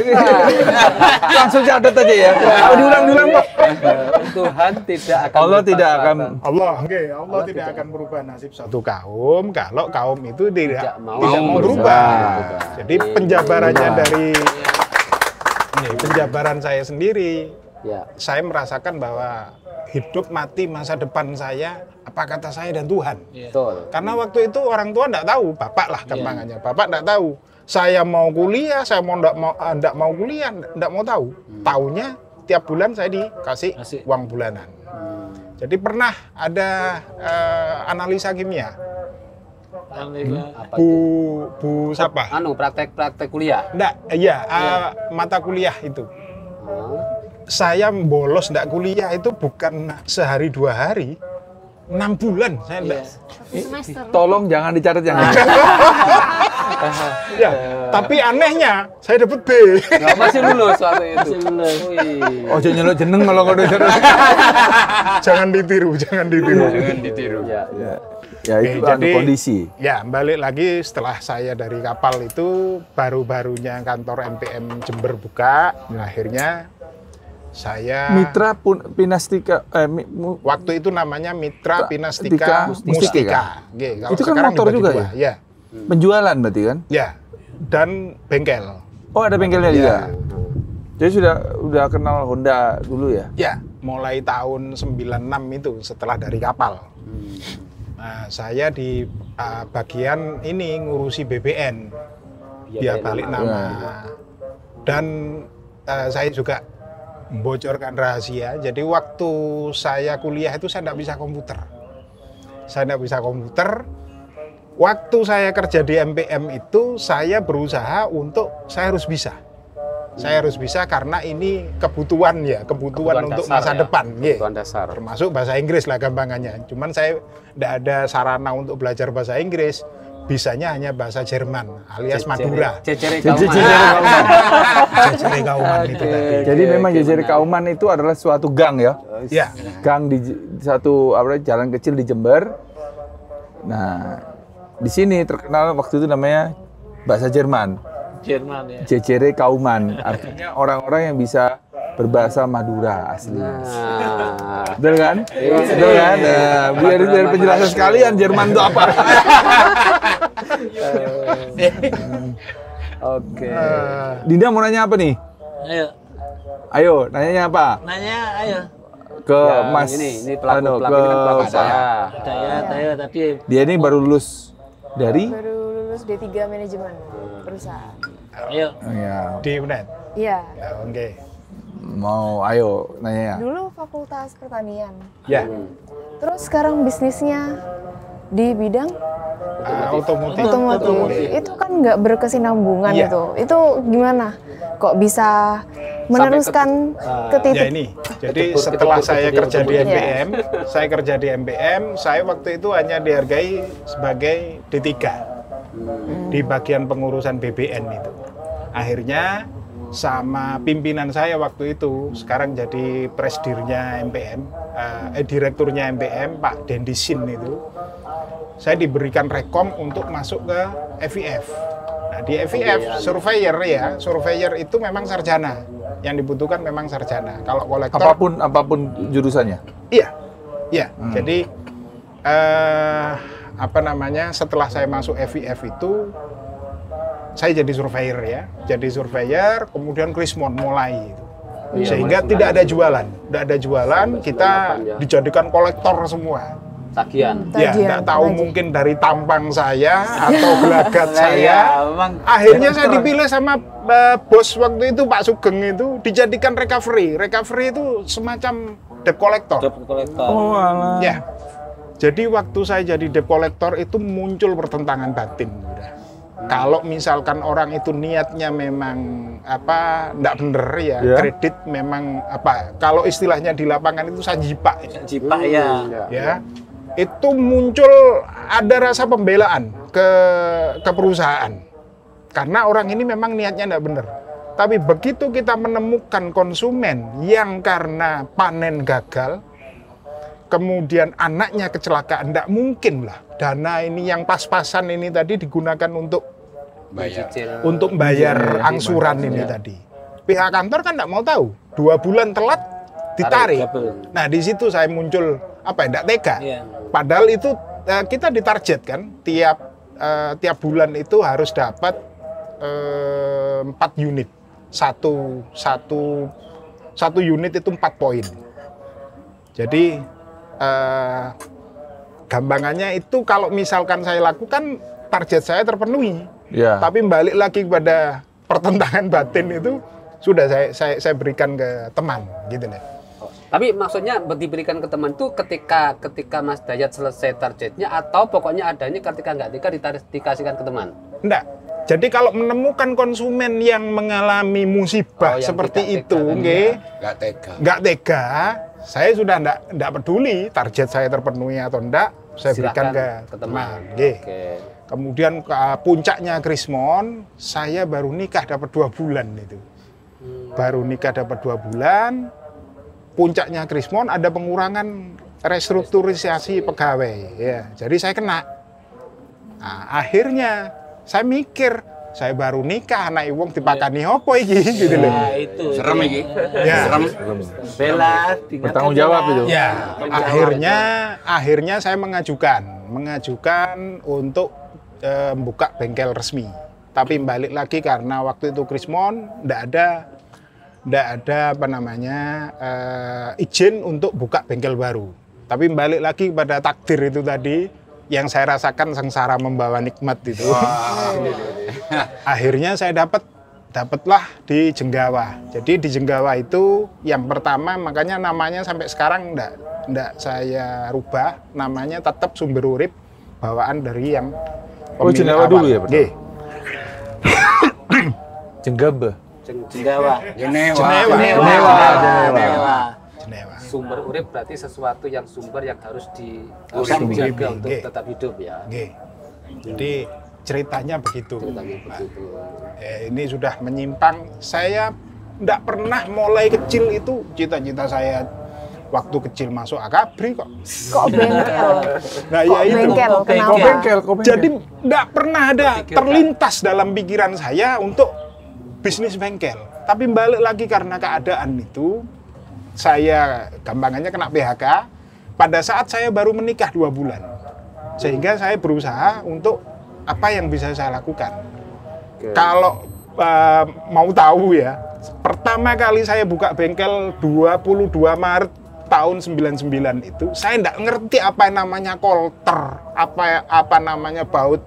Speaker 1: Langsung catat aja ya. Diulang-ulang kok.
Speaker 3: Tuhan tidak akan
Speaker 1: Allah
Speaker 3: merubah
Speaker 1: tidak akan
Speaker 3: selatan.
Speaker 4: Allah tidak akan merubah nasib satu kaum kalau kaum itu tidak
Speaker 3: mau
Speaker 4: berubah.
Speaker 3: berubah.
Speaker 4: Jadi penjabarannya dari penjabaran saya sendiri,
Speaker 3: Ya.
Speaker 4: saya merasakan bahwa hidup mati masa depan saya apa kata saya dan Tuhan.
Speaker 3: Betul.
Speaker 4: Karena waktu itu orang tua enggak tahu, bapak lah gampangannya. Bapak enggak tahu. Saya mau kuliah, saya enggak mau kuliah, enggak mau tahu. Taunya tiap bulan saya dikasih
Speaker 2: Kasih.
Speaker 4: uang bulanan. Jadi pernah ada analisa kimia.
Speaker 3: Apa
Speaker 4: Bu
Speaker 3: itu?
Speaker 4: siapa?
Speaker 3: Praktek kuliah.
Speaker 4: Enggak, mata kuliah itu.
Speaker 3: Oh.
Speaker 4: Saya bolos enggak kuliah itu bukan sehari 2 hari, 6 bulan saya enggak.
Speaker 5: Satu semester.
Speaker 1: Tolong jangan dicatat yang ini.
Speaker 4: Ya, tapi anehnya saya dapat B.
Speaker 3: Nggak, masih lulus waktu itu. Wih.
Speaker 1: Ojo nyeluk jeneng kalau nggak dicatat.
Speaker 4: Jangan ditiru.
Speaker 6: Jangan ditiru.
Speaker 3: Ya.
Speaker 1: Ya itu
Speaker 4: Oke, jadi-
Speaker 1: kondisi.
Speaker 4: Ya, balik lagi setelah saya dari kapal itu baru-barunya kantor MPM Jember buka, akhirnya saya
Speaker 1: Mitra Pinastika
Speaker 4: waktu itu namanya Mitra Pinastika
Speaker 1: Mustika.
Speaker 4: Mustika. Oke, kalau
Speaker 1: Itu kan
Speaker 4: sekarang
Speaker 1: motor
Speaker 4: dibagi
Speaker 1: juga
Speaker 4: dua. Ya,
Speaker 1: penjualan berarti kan?
Speaker 4: ya. Dan bengkel.
Speaker 1: Oh ada bengkelnya juga.
Speaker 4: Ya.
Speaker 1: Jadi udah kenal Honda dulu ya?
Speaker 4: Ya, mulai tahun 96 itu setelah dari kapal. Nah, saya di bagian ini ngurusi BBN, biar balik nama. Dan saya juga membocorkan rahasia. Jadi waktu saya kuliah itu saya tidak bisa komputer. Waktu saya kerja di MPM itu saya berusaha untuk saya harus bisa. Saya harus bisa karena ini kebutuhan untuk
Speaker 3: dasar,
Speaker 4: masa
Speaker 3: ya?
Speaker 4: depan.
Speaker 3: Kebutuhan dasar.
Speaker 4: Termasuk bahasa Inggris lah gampangannya. Cuman saya tidak ada sarana untuk belajar bahasa Inggris. Bisanya hanya bahasa Jerman alias Madura.
Speaker 3: Cecere
Speaker 4: Jejere Kauman itu tadi.
Speaker 1: Jadi memang Jejere Kauman itu adalah suatu gang ya?
Speaker 4: Ya,
Speaker 1: Gang di satu jalan kecil di Jember. Nah, di sini terkenal waktu itu namanya bahasa Jerman.
Speaker 2: Jerman ya.
Speaker 1: Jejere Kauman, artinya orang-orang yang bisa berbahasa Madura asli. Betul kan? Betul kan? Nah, biar penjelasan sekalian Jerman itu apa?
Speaker 3: Oke.
Speaker 1: Dinda mau nanya apa nih?
Speaker 2: Ayo,
Speaker 1: Ayo, nanyanya apa?
Speaker 2: nanya ayo.
Speaker 1: Ke
Speaker 3: Ya,
Speaker 1: Mas.
Speaker 3: ini pelaku
Speaker 1: ke
Speaker 3: ini kan pelaku saya.
Speaker 2: Saya tadi
Speaker 1: Dia ini baru lulus dari?
Speaker 5: Baru lulus D3 manajemen perusahaan.
Speaker 2: ayo.
Speaker 1: Ya,
Speaker 4: di UNED.
Speaker 5: Iya.
Speaker 4: Ya, oke.
Speaker 1: ayo nanya.
Speaker 5: Dulu fakultas pertanian.
Speaker 4: Ya,
Speaker 5: Terus sekarang bisnisnya di bidang
Speaker 4: otomotif.
Speaker 5: otomotif. Itu kan nggak berkesinambungan
Speaker 4: Iya.
Speaker 5: itu. Itu gimana? Kok bisa meneruskan ke
Speaker 4: Ya
Speaker 5: titik?
Speaker 4: ini, jadi setelah saya kerja di
Speaker 5: Iya.
Speaker 4: MPM, saya waktu itu hanya dihargai sebagai D3 di bagian pengurusan BBN itu. Akhirnya sama pimpinan saya waktu itu, sekarang jadi presidirnya MPM, direkturnya MPM, Pak Dendisin itu, saya diberikan rekom untuk masuk ke FIF. Nah, di FIF, surveyor itu memang sarjana. Yang dibutuhkan memang sarjana. Kalau kolektor
Speaker 1: Apapun jurusannya.
Speaker 4: iya. Jadi setelah saya masuk FIF itu saya jadi surveyor ya. Jadi surveyor, kemudian Krismon mulai itu. Sehingga tidak ada jualan, kita dijadikan kolektor semua.
Speaker 3: Tagihan.
Speaker 4: Ya,
Speaker 5: Tagihan,
Speaker 4: nggak tahu
Speaker 5: tagihan.
Speaker 4: mungkin dari tampang saya atau gelagat saya. Akhirnya saya dipilih sama bos waktu itu Pak Sugeng itu dijadikan recovery. Recovery itu semacam debt collector.
Speaker 2: Debt collector.
Speaker 1: Oh, alah.
Speaker 4: Ya. Jadi waktu saya jadi debt collector itu muncul pertentangan batin. Udah. Kalau misalkan orang itu niatnya memang enggak bener ya,
Speaker 1: Ya.
Speaker 4: kredit memang kalau istilahnya di lapangan itu sajipak.
Speaker 2: Jipak ya.
Speaker 4: Ya. Itu muncul ada rasa pembelaan ke perusahaan. Karena orang ini memang niatnya enggak bener. Tapi begitu kita menemukan konsumen yang karena panen gagal, kemudian anaknya kecelakaan, enggak mungkin lah dana ini yang pas-pasan ini tadi digunakan untuk bayar angsuran ini tadi. Pihak kantor kan enggak mau tahu. 2 bulan telat ditarik. Nah, di situ saya muncul enggak tega.
Speaker 2: Iya.
Speaker 4: Padahal itu kita ditarget kan tiap bulan itu harus dapat 4 unit. Satu unit itu 4 poin. Jadi gampangannya itu kalau misalkan saya lakukan target saya terpenuhi.
Speaker 1: Ya.
Speaker 4: Tapi balik lagi kepada pertentangan batin itu sudah saya berikan ke teman gitu nih.
Speaker 3: Tapi maksudnya diberikan ke teman itu ketika Mas Dayat selesai targetnya atau pokoknya adanya ketika nggak dikasihkan ke teman?
Speaker 4: Enggak. Jadi kalau menemukan konsumen yang mengalami musibah
Speaker 3: yang
Speaker 4: seperti
Speaker 3: tidak
Speaker 4: itu,
Speaker 3: tega,
Speaker 4: nggih,
Speaker 6: nggak tega.
Speaker 4: nggak tega, saya sudah enggak peduli target saya terpenuhi atau enggak, saya berikan ke teman. Nggih.
Speaker 3: Oke.
Speaker 4: Kemudian puncaknya Krismon, saya baru nikah dapat 2 bulan itu. Baru nikah dapat 2 bulan. Puncaknya Krismon ada pengurangan restrukturisasi pegawai. Ya, jadi saya kena. Nah, akhirnya saya mikir, saya baru nikah, anak wong dipakani opo iki gitu loh.
Speaker 2: Nah, itu.
Speaker 6: Serem iki.
Speaker 4: Ya.
Speaker 6: Serem.
Speaker 2: Bela,
Speaker 1: Bertanggung jawab itu.
Speaker 4: Ya, akhirnya saya mengajukan untuk membuka bengkel resmi. Tapi balik lagi karena waktu itu Krismon enggak ada nggak ada apa namanya izin untuk buka bengkel baru. Tapi balik lagi kepada takdir itu tadi, yang saya rasakan sengsara membawa nikmat itu. Akhirnya saya dapatlah di Jenggawa. Jadi di Jenggawa itu yang pertama, makanya namanya sampai sekarang nggak saya rubah, namanya tetap Sumber Urip, bawaan dari yang pemilik
Speaker 1: Jenggawa
Speaker 4: awal.
Speaker 1: dulu ya, Pak?
Speaker 4: Nggih.
Speaker 1: Jenggaba.
Speaker 2: Jenewa.
Speaker 4: Jenewa.
Speaker 3: Sumber urip berarti sesuatu yang sumber yang harus
Speaker 4: Nggih.
Speaker 3: dijaga untuk tetap hidup ya.
Speaker 4: Nggih. Jadi ceritanya begitu.
Speaker 3: Ceritanya begitu.
Speaker 4: Ini sudah menyimpang. Saya tidak pernah mulai kecil itu cita-cita saya waktu kecil masuk Akabri kok.
Speaker 5: Kok bengkel?
Speaker 4: Nah,
Speaker 5: Kok
Speaker 4: ya itu.
Speaker 5: bengkel? Kenapa?
Speaker 1: Kok bengkel?
Speaker 4: Jadi tidak pernah ada terlintas dalam pikiran saya untuk bisnis bengkel. Tapi balik lagi karena keadaan itu, saya gampangannya kena PHK pada saat saya baru menikah 2 bulan. Sehingga saya berusaha untuk apa yang bisa saya lakukan. Kalau mau tahu ya, pertama kali saya buka bengkel 22 Maret tahun 99 itu, saya nggak ngerti apa namanya kolter, apa namanya baut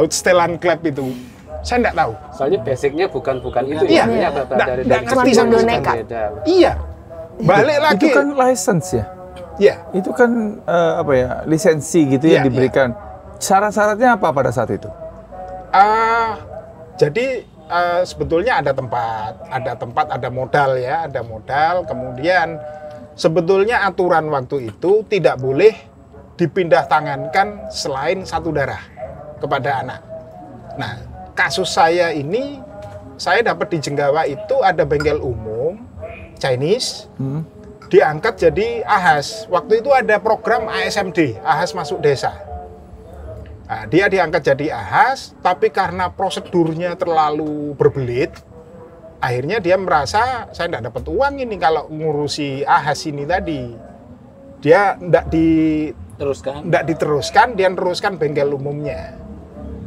Speaker 4: setelan klep itu. Saya nggak tahu.
Speaker 3: Soalnya basicnya bukan itu
Speaker 4: Iya.
Speaker 3: ya.
Speaker 4: Nggak ngerti sama
Speaker 5: Cuma
Speaker 4: sekali.
Speaker 5: nekat.
Speaker 4: Iya. Balik lagi.
Speaker 1: Itu kan license ya?
Speaker 4: Ya.
Speaker 1: Itu kan apa ya, lisensi gitu
Speaker 4: Iya,
Speaker 1: yang diberikan. Syarat-syaratnya apa pada saat itu?
Speaker 4: Jadi sebetulnya ada tempat, ada modal ya, ada modal. Kemudian sebetulnya aturan waktu itu tidak boleh dipindah tangankan selain satu darah kepada anak. Nah, kasus saya ini, saya dapat di Jenggawa itu ada bengkel umum Chinese, diangkat jadi AHAS. Waktu itu ada program ASMD, AHAS Masuk Desa. Nah, dia diangkat jadi AHAS, tapi karena prosedurnya terlalu berbelit, akhirnya dia merasa saya tidak dapat uang ini kalau ngurusi AHAS ini tadi. Dia tidak diteruskan, dia teruskan bengkel umumnya.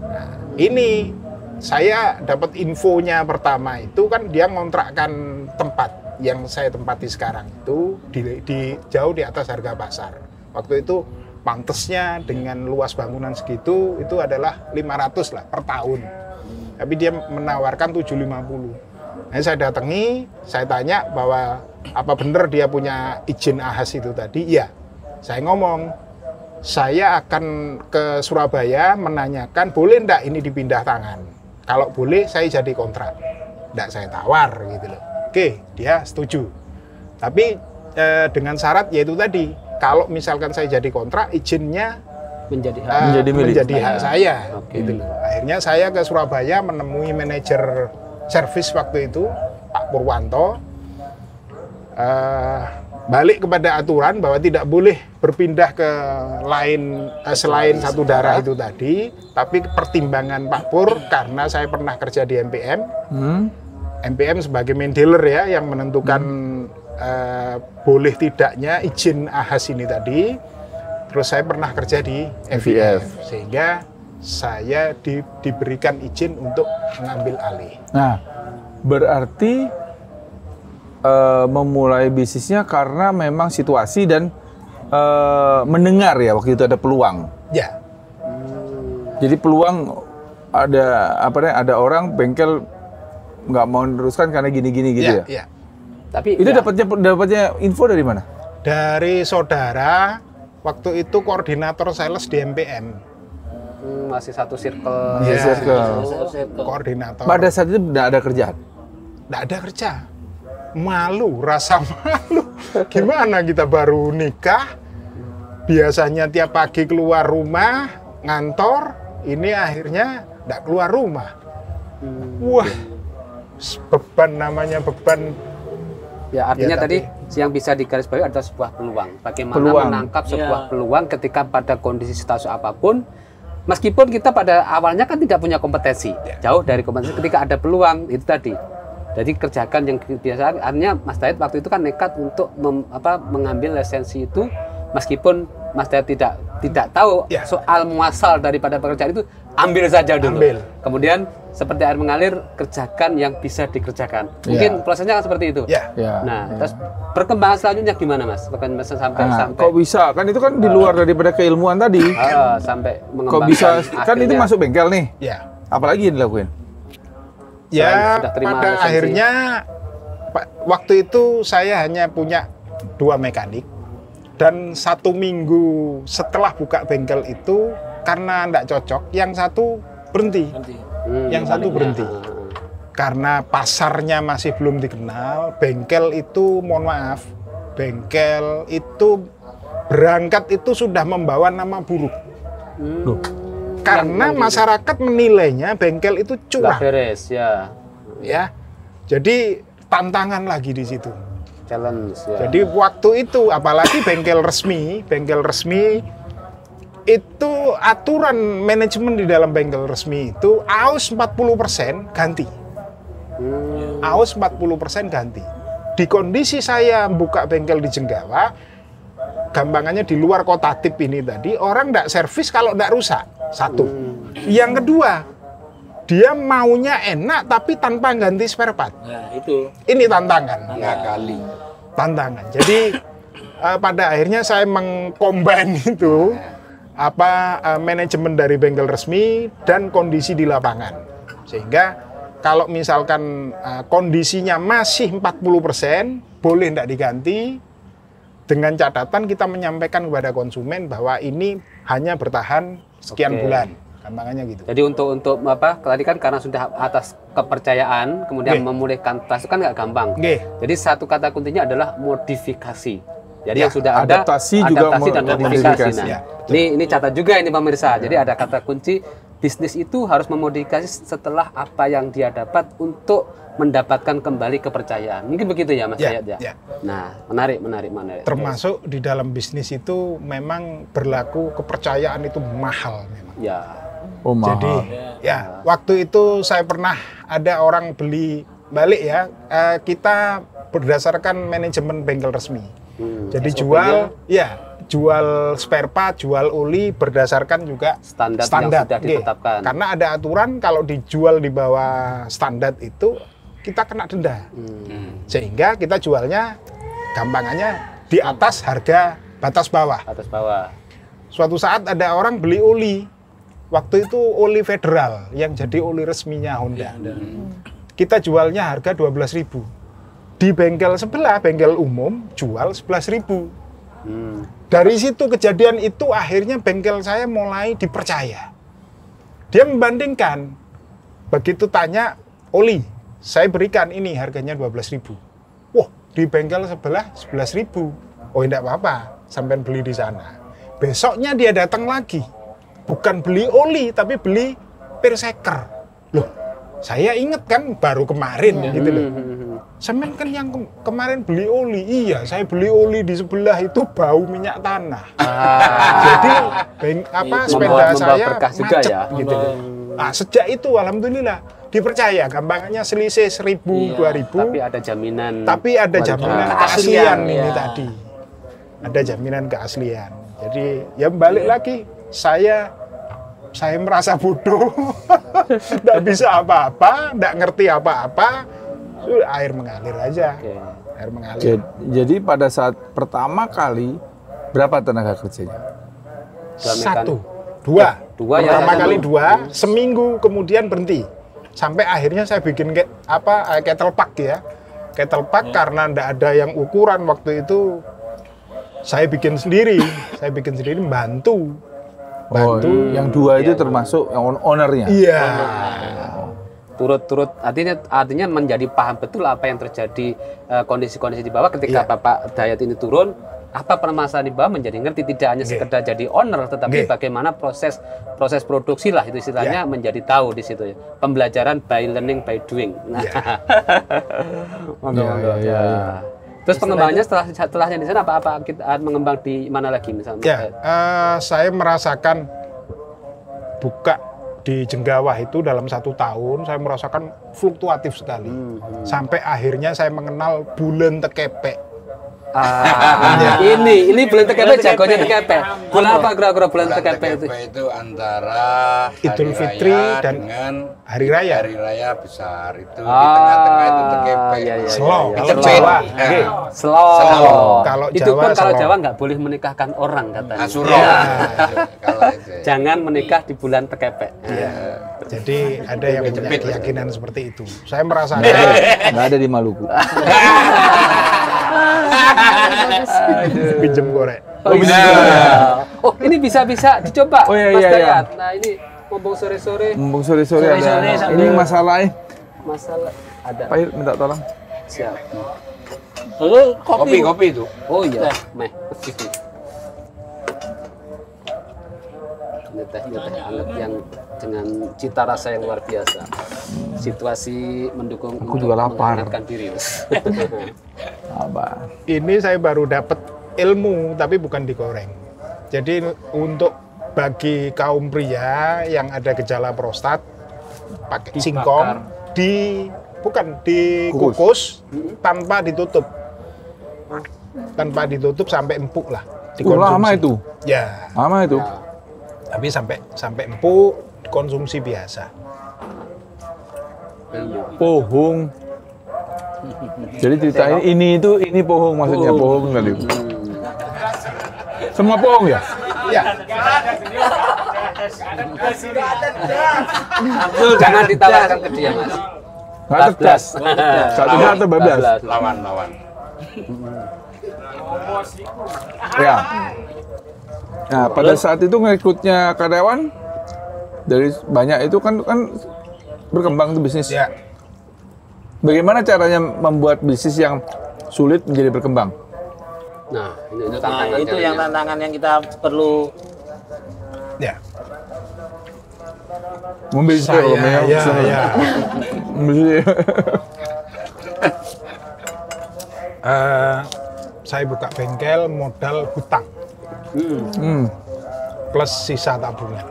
Speaker 4: Nah, ini saya dapat infonya pertama itu kan dia ngontrakkan tempat yang saya tempati sekarang itu di jauh di atas harga pasar. Waktu itu pantesnya dengan luas bangunan segitu itu adalah 500 lah per tahun. Tapi dia menawarkan 750. Nah, saya datangi, saya tanya bahwa apa benar dia punya izin AHAS itu tadi? Iya. Saya ngomong, saya akan ke Surabaya menanyakan boleh enggak ini dipindah tangan. Kalau boleh saya jadi kontrak. Enggak, saya tawar gitu loh. Oke, dia setuju. Tapi dengan syarat yaitu tadi, kalau misalkan saya jadi kontrak, izinnya menjadi hak saya. Gitu loh. Akhirnya saya ke Surabaya menemui manajer servis waktu itu, Pak Purwanto. Balik kepada aturan bahwa tidak boleh berpindah ke lain selain satu darah itu tadi, tapi pertimbangan Pak Pur karena saya pernah kerja di MPM. MPM sebagai main dealer ya yang menentukan boleh tidaknya izin AHAS ini tadi. Terus saya pernah kerja di FVF sehingga saya diberikan izin untuk mengambil alih.
Speaker 1: Nah, berarti memulai bisnisnya karena memang situasi dan mendengar ya waktu itu ada peluang.
Speaker 4: Ya.
Speaker 1: Jadi peluang ada orang bengkel nggak mau meneruskan karena gini-gini gitu ya.
Speaker 4: Ya.
Speaker 3: Tapi
Speaker 1: Itu dapatnya info dari mana?
Speaker 4: Dari saudara waktu itu koordinator sales di MPM.
Speaker 3: masih satu circle.
Speaker 1: Iya, circle.
Speaker 4: Koordinator.
Speaker 1: Pada saat itu tidak ada kerjaan.
Speaker 4: Tidak ada kerja. Malu, rasa malu. Gimana kita baru nikah, biasanya tiap pagi keluar rumah, ngantor, ini akhirnya tidak keluar rumah. Wah, beban namanya beban.
Speaker 3: Ya artinya
Speaker 4: Ya,
Speaker 3: tadi yang bisa digarisbawahi adalah sebuah peluang. Bagaimana
Speaker 1: Peluang.
Speaker 3: menangkap sebuah peluang ketika pada kondisi status apapun, meskipun kita pada awalnya kan tidak punya kompetensi, jauh dari kompetensi. Ketika ada peluang itu tadi, jadi kerjakan yang biasa. Artinya Mas Dayat waktu itu kan nekat untuk mengambil lisensi itu, meskipun Mas Dayat tidak tahu
Speaker 4: Ya.
Speaker 3: soal muasal daripada pekerjaan itu, ambil saja dulu.
Speaker 4: Ambil.
Speaker 3: Kemudian seperti air mengalir, kerjakan yang bisa dikerjakan. Mungkin prosesnya kan seperti itu.
Speaker 4: Ya.
Speaker 1: Ya.
Speaker 3: Nah, terus perkembangan selanjutnya gimana, Mas? Sampai
Speaker 1: Kok bisa? Kan itu kan di luar daripada keilmuan tadi.
Speaker 3: sampai
Speaker 1: Kok
Speaker 3: mengembangkan.
Speaker 1: bisa? Kan itu
Speaker 3: akhirnya-
Speaker 1: masuk bengkel nih.
Speaker 4: Ya.
Speaker 1: Apalagi yang dilakuin?
Speaker 4: Ya,
Speaker 3: sudah terima
Speaker 4: pada
Speaker 3: lisensi.
Speaker 4: akhirnya waktu itu saya hanya punya 2 mekanik dan 1 minggu setelah buka bengkel itu karena tidak cocok, yang satu berhenti, yang satu berhenti. Karena pasarnya masih belum dikenal, bengkel itu, mohon maaf, bengkel itu berangkat itu sudah membawa nama buruk. Karena masyarakat menilainya bengkel itu
Speaker 3: Nggak
Speaker 4: curang.
Speaker 3: beres ya.
Speaker 4: Ya, jadi tantangan lagi di situ.
Speaker 3: Challenge ya.
Speaker 4: Jadi waktu itu, apalagi bengkel resmi itu aturan manajemen di dalam bengkel resmi itu AUS 40% ganti. AUS 40% ganti. Di kondisi saya buka bengkel di Jenggawa, gampangannya di luar kota tip ini tadi, orang nggak servis kalau nggak rusak. Satu. Yang kedua, dia maunya enak tapi tanpa ganti spare part.
Speaker 2: Nah, itu.
Speaker 4: Ini tantangan.
Speaker 6: Kali.
Speaker 4: Tantangan. Jadi pada akhirnya saya mengcombine itu manajemen dari bengkel resmi dan kondisi di lapangan. Sehingga kalau misalkan kondisinya masih 40%, boleh tidak diganti, dengan catatan kita menyampaikan kepada konsumen bahwa ini hanya bertahan sekian bulan. Gampangannya gitu.
Speaker 3: Jadi untuk apa? Tadi kan karena sudah atas kepercayaan, kemudian memulihkan trust itu kan nggak gampang. Jadi satu kata kuncinya adalah modifikasi. Jadi yang sudah ada
Speaker 1: adaptasi juga
Speaker 3: dan modifikasi. Nah,
Speaker 4: Ya,
Speaker 3: ini catat juga ini pemirsa. Jadi ada kata kunci, bisnis itu harus memodifikasi setelah apa yang dia dapat untuk mendapatkan kembali kepercayaan. Mungkin begitu ya Mas Yayat ya.
Speaker 4: Ya.
Speaker 3: Nah, menarik.
Speaker 4: Termasuk di dalam bisnis itu memang berlaku kepercayaan itu mahal memang.
Speaker 3: Ya.
Speaker 1: Oh, mahal.
Speaker 4: Jadi ya waktu itu saya pernah ada orang beli balik ya, kita berdasarkan manajemen bengkel resmi. Jadi jual spare part, jual oli berdasarkan juga
Speaker 3: Standar yang sudah ditetapkan.
Speaker 4: Karena ada aturan kalau dijual di bawah standar itu kita kena denda. Sehingga kita jualnya gampangannya di atas harga batas bawah.
Speaker 3: Atas bawah.
Speaker 4: Suatu saat ada orang beli oli. Waktu itu oli federal yang jadi oli resminya Honda. Kita jualnya harga 12.000. Di bengkel sebelah, bengkel umum, jual 11.000. Dari situ kejadian itu akhirnya bengkel saya mulai dipercaya. Dia membandingkan. Begitu tanya oli, saya berikan ini harganya 12.000. Wah, di bengkel sebelah 11.000. Oh, tidak apa-apa, sampai beli di sana. Besoknya dia datang lagi. Bukan beli oli, tapi beli perseker. Loh, saya ingat kan baru kemarin gitu loh. Semen kan yang kemarin beli oli. Iya, saya beli oli di sebelah itu bau minyak tanah. Jadi sepeda saya macet
Speaker 3: ya.
Speaker 4: gitu. Nah, sejak itu alhamdulillah dipercaya, gampangannya selisih 1.000 2.000.
Speaker 3: Tapi ada jaminan.
Speaker 4: Tapi ada jaminan keaslian ini tadi. Ada jaminan keaslian. Jadi ya balik lagi saya merasa bodoh. Nggak bisa apa-apa, nggak ngerti apa-apa. Air mengalir aja. Air mengalir.
Speaker 1: Jadi pada saat pertama kali berapa tenaga kerjanya?
Speaker 4: 1, 2. Pertama kali 2, seminggu kemudian berhenti. Sampai akhirnya saya bikin kettle pack ya. Kettle pack karena nggak ada yang ukuran waktu itu. Saya bikin sendiri, bantu.
Speaker 1: Yang 2 itu termasuk ownernya?
Speaker 4: Iya.
Speaker 3: Turut artinya menjadi paham betul apa yang terjadi, kondisi-kondisi di bawah ketika Bapak Dayat ini turun, apa permasalahan di bawah menjadi ngerti, tidak hanya sekedar jadi owner, tetapi bagaimana proses produksi lah itu istilahnya menjadi tahu di situ ya. Pembelajaran by learning by doing. Nah. Terus pengembangannya setelahnya di sana apa kita mengembang di mana lagi misalnya?
Speaker 4: Ya, saya merasakan buka di Jenggawah itu dalam 1 tahun saya merasakan fluktuatif sekali. Sampai akhirnya saya mengenal bulan tekepek.
Speaker 3: Ini bulan TKP jagonya TKP. Bulan apa kira-kira bulan TKP itu?
Speaker 6: itu antara
Speaker 4: Idul
Speaker 6: Hari
Speaker 4: Fitri
Speaker 6: Raya
Speaker 4: dan
Speaker 6: dengan
Speaker 4: Hari Raya.
Speaker 6: Hari Raya besar itu di tengah-tengah itu TKP.
Speaker 3: Iya, iya.
Speaker 4: Slow. Kalau
Speaker 3: Slow.
Speaker 4: Jawa,
Speaker 6: Eh,
Speaker 3: Slow.
Speaker 4: Kalau
Speaker 3: Itu
Speaker 4: Jawa,
Speaker 3: pun kalau
Speaker 4: slow.
Speaker 3: Jawa nggak boleh menikahkan orang katanya.
Speaker 6: Asuro.
Speaker 3: Ya.
Speaker 6: Kalau itu.
Speaker 3: Jangan menikah di bulan TKP.
Speaker 4: Jadi ada yang punya keyakinan seperti itu. Saya merasa
Speaker 1: Nggak ada di Maluku.
Speaker 4: pinjem korek.
Speaker 3: Oh, bisa. Oh, ini bisa dicoba,
Speaker 1: Oh, iya,
Speaker 3: Mas
Speaker 1: iya, iya.
Speaker 3: Dayat. Nah, ini mumpung sore-sore
Speaker 1: Mumpung sore-sore ada.
Speaker 2: Sore-sore sambil-
Speaker 1: Ini masalahnya.
Speaker 3: masalah ada.
Speaker 1: Pak Ir, minta tolong.
Speaker 3: Siap.
Speaker 2: Lalu kopi.
Speaker 6: Kopi itu.
Speaker 3: Oh iya, meh. Ini teh anget yang dengan cita rasa yang luar biasa. Situasi mendukung
Speaker 1: Aku juga lapar.
Speaker 3: menghangatkan diri. Mas.
Speaker 1: Abah.
Speaker 4: Ini saya baru dapat ilmu tapi bukan digoreng. Jadi untuk bagi kaum pria yang ada gejala prostat pakai
Speaker 3: Dibakar.
Speaker 4: singkong bukan dikukus tanpa ditutup. Tanpa ditutup sampai empuk lah
Speaker 1: Lama itu.
Speaker 4: Ya,
Speaker 1: Lama itu.
Speaker 4: tapi sampai empuk konsumsi biasa.
Speaker 1: Pohong. Jadi cerita ini pohong maksudnya pohong tadi. Semua pohong ya?
Speaker 4: Ya,
Speaker 3: Jangan ditawarkan ke dia, Mas.
Speaker 1: Nggak cerdas. Satunya atau bablas?
Speaker 6: Lawan.
Speaker 1: Ya. Nah, pada saat itu ngerekrutnya karyawan dari banyak itu kan berkembang tuh bisnis.
Speaker 4: ya.
Speaker 1: Bagaimana caranya membuat bisnis yang sulit menjadi berkembang?
Speaker 3: Nah, itu
Speaker 2: Nah,
Speaker 3: tantangan
Speaker 2: itu yang
Speaker 3: caranya.
Speaker 2: tantangan yang kita perlu.
Speaker 4: Ya.
Speaker 1: Membeli
Speaker 4: Saya buka bengkel modal hutang plus sisa tabungan.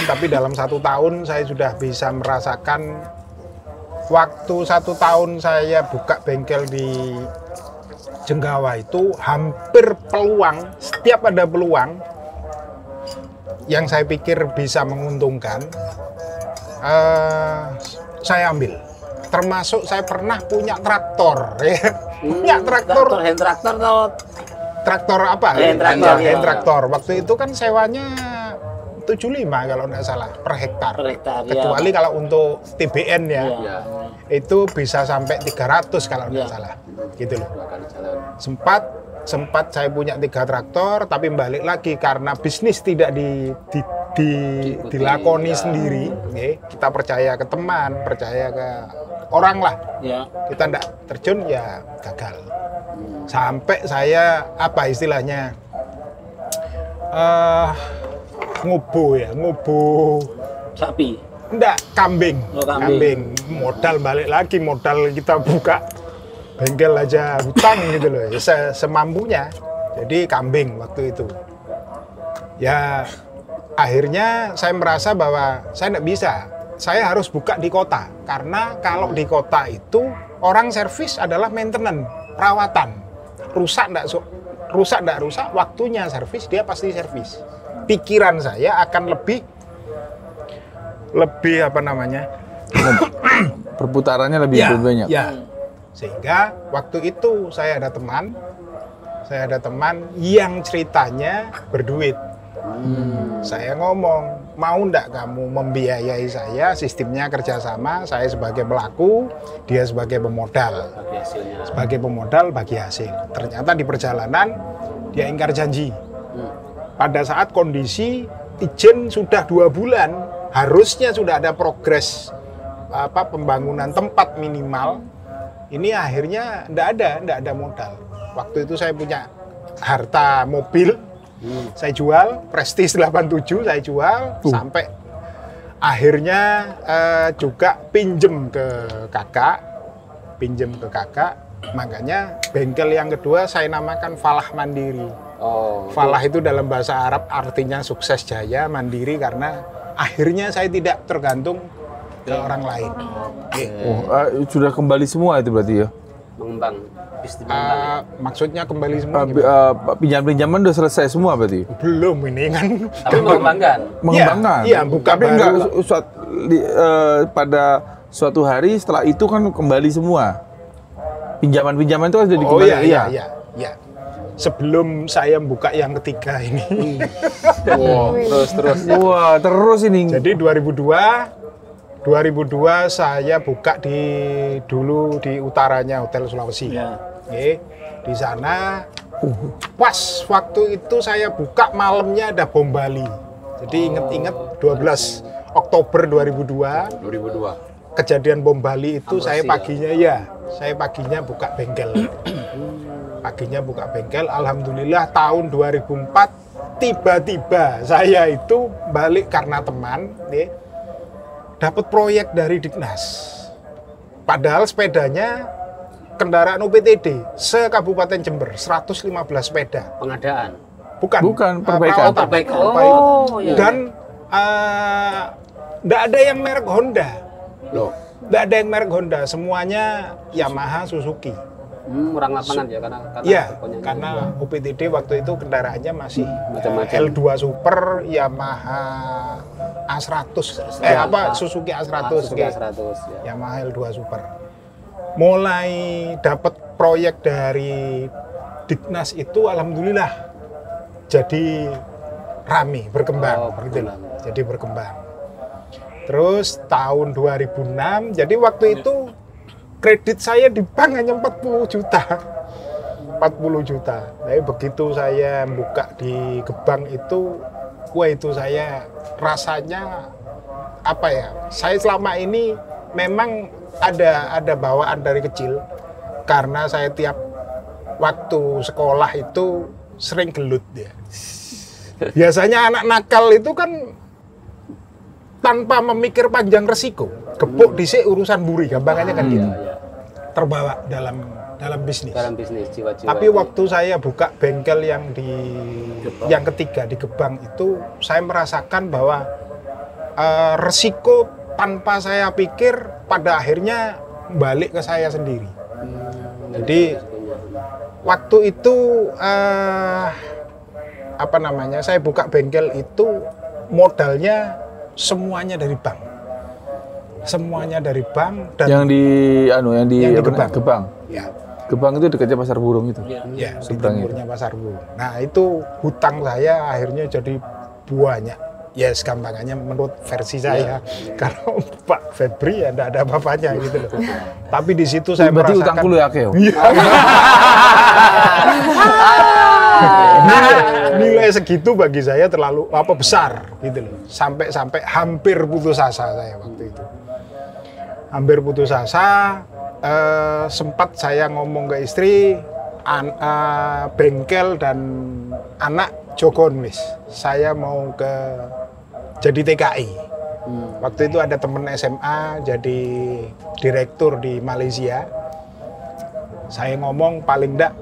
Speaker 4: Tapi dalam 1 tahun saya sudah bisa merasakan waktu 1 tahun saya buka bengkel di Jenggawa itu hampir peluang, setiap ada peluang yang saya pikir bisa menguntungkan, saya ambil. Termasuk saya pernah punya traktor, ya. Punya traktor.
Speaker 2: Hand traktor atau
Speaker 4: Traktor apa?
Speaker 2: Hand traktor,
Speaker 4: Hand
Speaker 2: iya.
Speaker 4: traktor. Waktu itu kan sewanya 75 kalau nggak salah per hektar.
Speaker 2: Per hektar, iya.
Speaker 4: Kecuali kalau untuk TBN ya,
Speaker 2: Iya.
Speaker 4: itu bisa sampai 300 kalau nggak
Speaker 2: Iya.
Speaker 4: salah. Gitu loh.
Speaker 3: 2 kali jalan.
Speaker 4: Sempat saya punya 3 traktor, tapi balik lagi karena bisnis tidak dilakoni sendiri. Oke. Kita percaya ke teman, percaya ke orang lah.
Speaker 2: ya.
Speaker 4: Kita tidak terjun ya gagal. Sampai saya apa istilahnya ngubu
Speaker 2: Sapi.
Speaker 4: enggak kambing.
Speaker 2: Oh, kambing.
Speaker 4: Modal balik lagi, modal kita buka bengkel aja hutang gitu loh ya, semampunya. Jadi kambing waktu itu ya akhirnya saya merasa bahwa saya tidak bisa, saya harus buka di kota karena kalau di kota itu orang servis adalah maintenance, perawatan. Rusak enggak rusak, waktunya servis dia pasti servis. Pikiran saya akan lebih apa namanya?
Speaker 1: Perputarannya lebih banyak.
Speaker 4: Ya. Sehingga waktu itu saya ada teman yang ceritanya berduit. Saya ngomong, mau enggak kamu membiayai saya, sistemnya kerjasama, saya sebagai pelaku, dia sebagai pemodal. Sebagai pemodal bagi hasil. Ternyata di perjalanan dia ingkar janji. Pada saat kondisi izin sudah 2 bulan, harusnya sudah ada progres pembangunan tempat minimal. Ini akhirnya enggak ada modal. Waktu itu saya punya harta mobil, saya jual, Prestige 87 saya jual, sampai akhirnya juga pinjem ke kakak, makanya bengkel yang kedua saya namakan Falah Mandiri. Falah itu dalam bahasa Arab artinya sukses jaya, mandiri karena akhirnya saya tidak tergantung ke orang lain.
Speaker 1: Sudah kembali semua itu berarti ya?
Speaker 3: mengembang bisnis mengembang?
Speaker 4: Maksudnya kembali semua
Speaker 1: Pinjam-pinjaman udah selesai semua berarti?
Speaker 4: belum ini kan.
Speaker 3: Tapi mengembangkan.
Speaker 1: Mengembangkan?
Speaker 4: Iya, buka
Speaker 1: Tapi
Speaker 4: baru.
Speaker 1: enggak pada suatu hari setelah itu kan kembali semua. Pinjaman-pinjaman itu sudah
Speaker 4: Oh
Speaker 1: dikembalikan?
Speaker 4: iya. Sebelum saya buka yang ketiga ini.
Speaker 3: Wow, terus.
Speaker 1: Wah, terus ini.
Speaker 4: Jadi 2002 saya buka dulu di utaranya Hotel Sulawesi.
Speaker 2: Ya.
Speaker 4: Oke. Di sana pas waktu itu saya buka malamnya ada bom Bali. Jadi inget-inget 12 Oktober 2002 kejadian bom Bali itu
Speaker 3: Ambrasi,
Speaker 4: saya paginya buka bengkel. Paginya buka bengkel, alhamdulillah tahun 2004 tiba-tiba saya itu balik karena teman, dapat proyek dari Dignas. Padahal sepedanya kendaraan UPTD se-Kabupaten Jember, 115 sepeda.
Speaker 3: Pengadaan.
Speaker 1: Bukan, perbaikan.
Speaker 3: Perbaikan.
Speaker 4: Perbaikan.
Speaker 3: Oh, iya.
Speaker 4: Dan nggak ada yang merek Honda.
Speaker 6: Loh,
Speaker 4: Nggak ada yang merek Honda, semuanya Yamaha, Suzuki.
Speaker 3: Kurang lapangan ya karena
Speaker 4: Iya,
Speaker 3: pokoknya
Speaker 4: karena UPTD waktu itu kendaraannya masih
Speaker 3: Macam-macam.
Speaker 4: L2 Super, Yamaha A100, Suzuki A100,
Speaker 3: Suzuki
Speaker 4: oke.
Speaker 3: A100 ya.
Speaker 4: Yamaha L2 Super. Mulai dapat proyek dari Dignas itu alhamdulillah jadi rame, berkembang
Speaker 3: Oh,
Speaker 4: gitu loh.
Speaker 3: berkembang.
Speaker 4: Jadi berkembang. Terus tahun 2006, jadi waktu itu kredit saya di bank hanya 40 juta. 40 juta. Tapi begitu saya buka di Gebang itu, wah itu saya rasanya apa ya? Saya selama ini memang ada bawaan dari kecil karena saya tiap waktu sekolah itu sering gelut ya. Biasanya anak nakal itu kan tanpa memikir panjang resiko, gebuk dhisik urusan buri, gampangannya kan dia. Terbawa dalam bisnis.
Speaker 3: Dalam bisnis jiwa-jiwa.
Speaker 4: Tapi waktu saya buka bengkel yang ketiga di Gebang itu, saya merasakan bahwa resiko tanpa saya pikir pada akhirnya balik ke saya sendiri. Jadi waktu itu saya buka bengkel itu modalnya semuanya dari bank. Semuanya dari bank dan
Speaker 1: Yang di
Speaker 4: Gebang.
Speaker 1: Gebang.
Speaker 4: ya,
Speaker 1: Gebang itu dekatnya Pasar Burung itu.
Speaker 4: ya di
Speaker 1: Seberang
Speaker 4: timurnya Pasar Burung. Nah, itu hutang saya akhirnya jadi banyak. Ya, segampangannya menurut versi saya. Kalau Pak Febri ya enggak ada apa-apanya gitu loh. Tapi di situ saya
Speaker 1: Berarti
Speaker 4: merasakan
Speaker 1: utangku lu ya, Keo.
Speaker 4: nilai segitu bagi saya terlalu besar gitu loh. Sampai hampir putus asa saya waktu itu. Hampir putus asa, sempat saya ngomong ke istri, bengkel dan anak jogon wis. Saya mau jadi TKI. Waktu itu ada temen SMA jadi direktur di Malaysia. Saya ngomong paling enggak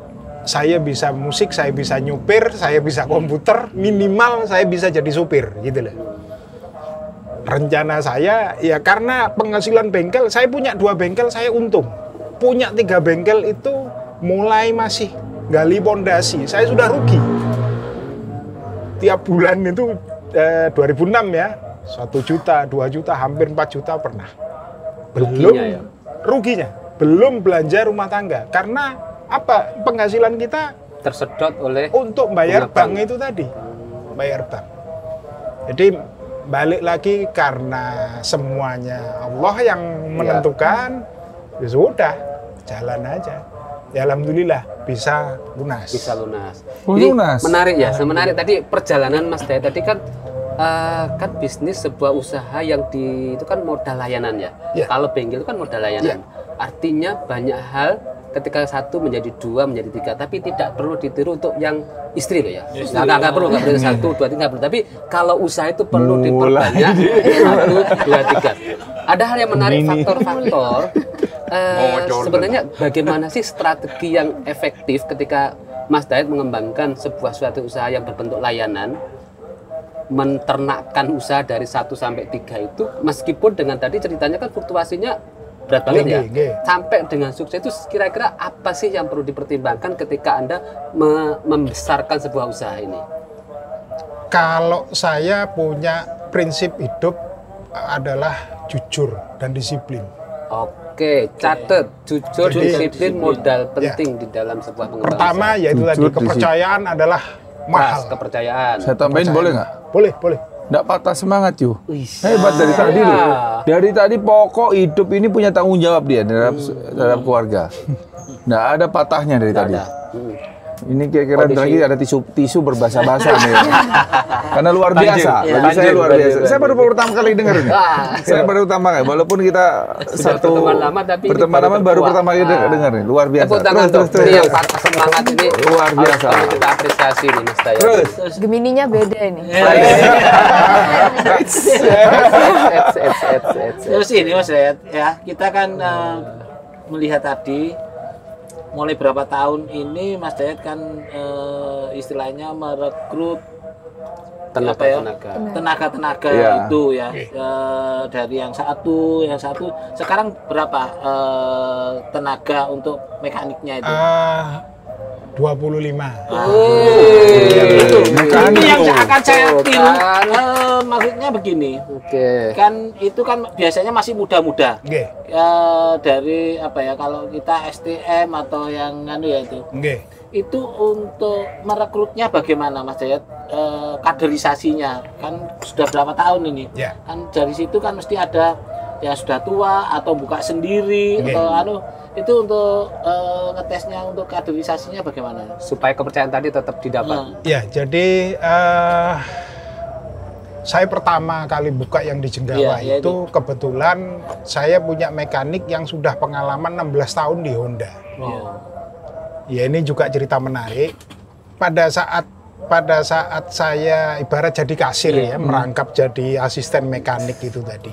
Speaker 4: saya bisa musik, saya bisa nyupir, saya bisa komputer, minimal saya bisa jadi supir gitu loh. Rencana saya ya karena penghasilan bengkel, saya punya 2 bengkel saya untung. Punya 3 bengkel itu mulai masih gali pondasi, saya sudah rugi. Tiap bulan itu 2006 ya, 1 juta, 2 juta, hampir 4 juta pernah. Belum
Speaker 3: Ruginya ya?
Speaker 4: Ruginya, belum belanja rumah tangga. Karena apa? Penghasilan kita
Speaker 3: tersedot oleh
Speaker 4: untuk bayar
Speaker 3: bunga bank.
Speaker 4: bank itu tadi. Bayar bank. Jadi balik lagi karena semuanya Allah yang menentukan, ya sudah, jalan aja. Ya alhamdulillah bisa lunas.
Speaker 3: Bisa lunas.
Speaker 1: Oh,
Speaker 3: Ini
Speaker 1: lunas.
Speaker 3: menarik ya, menarik tadi perjalanan Mas Dayat tadi kan kan bisnis sebuah usaha yang itu kan modal layanan ya.
Speaker 4: Ya.
Speaker 3: Kalau bengkel itu kan modal layanan. Artinya banyak hal ketika 1 menjadi 2 menjadi 3, tapi tidak perlu ditiru untuk yang istri loh ya. Nggak perlu 1, 2, 3 nggak perlu. Tapi kalau usaha itu perlu diperbanyak 1, 2, 3. Ada hal yang menarik, faktor-faktor. Sebenarnya bagaimana sih strategi yang efektif ketika Mas Dayat mengembangkan suatu usaha yang berbentuk layanan, menternakkan usaha dari 1 sampai 3 itu, meskipun dengan tadi ceritanya kan fluktuasinya berat banget ya.
Speaker 4: Nggih.
Speaker 3: Sampai dengan sukses itu kira-kira apa sih yang perlu dipertimbangkan ketika Anda membesarkan sebuah usaha ini?
Speaker 4: Kalau saya punya prinsip hidup adalah jujur dan disiplin.
Speaker 3: Oke, catat jujur,
Speaker 4: Jadi,
Speaker 3: disiplin modal penting di dalam sebuah pengembangan
Speaker 4: Pertama
Speaker 3: usaha.
Speaker 4: yaitu tadi
Speaker 1: Jujur,
Speaker 4: kepercayaan adalah
Speaker 3: Trust,
Speaker 4: mahal.
Speaker 3: kepercayaan.
Speaker 1: Saya tambahin boleh nggak?
Speaker 4: Boleh.
Speaker 1: Nggak patah semangat, Yu.
Speaker 3: Wih,
Speaker 1: Hebat dari tadi
Speaker 3: ya.
Speaker 1: loh. Dari tadi pokok hidup ini punya tanggung jawab dia terhadap keluarga. Nggak ada patahnya dari tadi.
Speaker 3: Ada.
Speaker 1: Ini kira-kira lagi ada tisu berbahasa-bahasa nih. Karena luar biasa.
Speaker 3: Iya.
Speaker 1: Bagi saya luar
Speaker 3: Banjir,
Speaker 1: biasa.
Speaker 3: banjir.
Speaker 1: Saya baru pertama kali dengar ini. Saya baru pertama kali. Walaupun kita satu
Speaker 3: berteman lama, tapi ini
Speaker 1: berteman lama baru
Speaker 3: berkuah.
Speaker 1: pertama kali dengar nih. Luar biasa.
Speaker 3: Tepuk tangan
Speaker 1: Terus,
Speaker 3: untuk ini yang patah semangat ini.
Speaker 1: Luar biasa.
Speaker 3: Harus kita apresiasi nih Mas Dayat.
Speaker 1: Terus.
Speaker 5: Gemininya beda ini.
Speaker 2: Terus ini Mas Dayat, ya kita kan melihat tadi mulai berapa tahun ini Mas Dayat kan istilahnya merekrut tenaga-tenaga
Speaker 1: Iya.
Speaker 2: itu ya, dari yang satu sekarang berapa tenaga untuk mekaniknya itu?
Speaker 4: 25.
Speaker 2: Itu yang akan saya
Speaker 3: Tuh,
Speaker 2: tiru.
Speaker 3: kan.
Speaker 2: Maksudnya begini,
Speaker 3: Oke.
Speaker 2: kan itu kan biasanya masih muda-muda.
Speaker 4: Nggih.
Speaker 2: Dari apa ya, kalau kita STM atau yang anu ya
Speaker 4: Nggih.
Speaker 2: itu untuk merekrutnya bagaimana Mas Dayat? Kaderisasinya kan sudah berapa tahun ini?
Speaker 4: Ya.
Speaker 2: Kan dari situ kan mesti ada yang sudah tua atau buka sendiri
Speaker 4: Oke.
Speaker 2: atau anu, itu untuk ngetesnya untuk kaderisasinya bagaimana?
Speaker 3: Supaya kepercayaan tadi tetap didapat.
Speaker 4: Ya, jadi saya pertama kali buka yang di Jenggawa
Speaker 2: Iya,
Speaker 4: itu kebetulan saya punya mekanik yang sudah pengalaman 16 tahun di Honda.
Speaker 2: Oh.
Speaker 4: Ya, ini juga cerita menarik. Pada saat saya ibarat jadi kasir ya, merangkap jadi asisten mekanik itu tadi.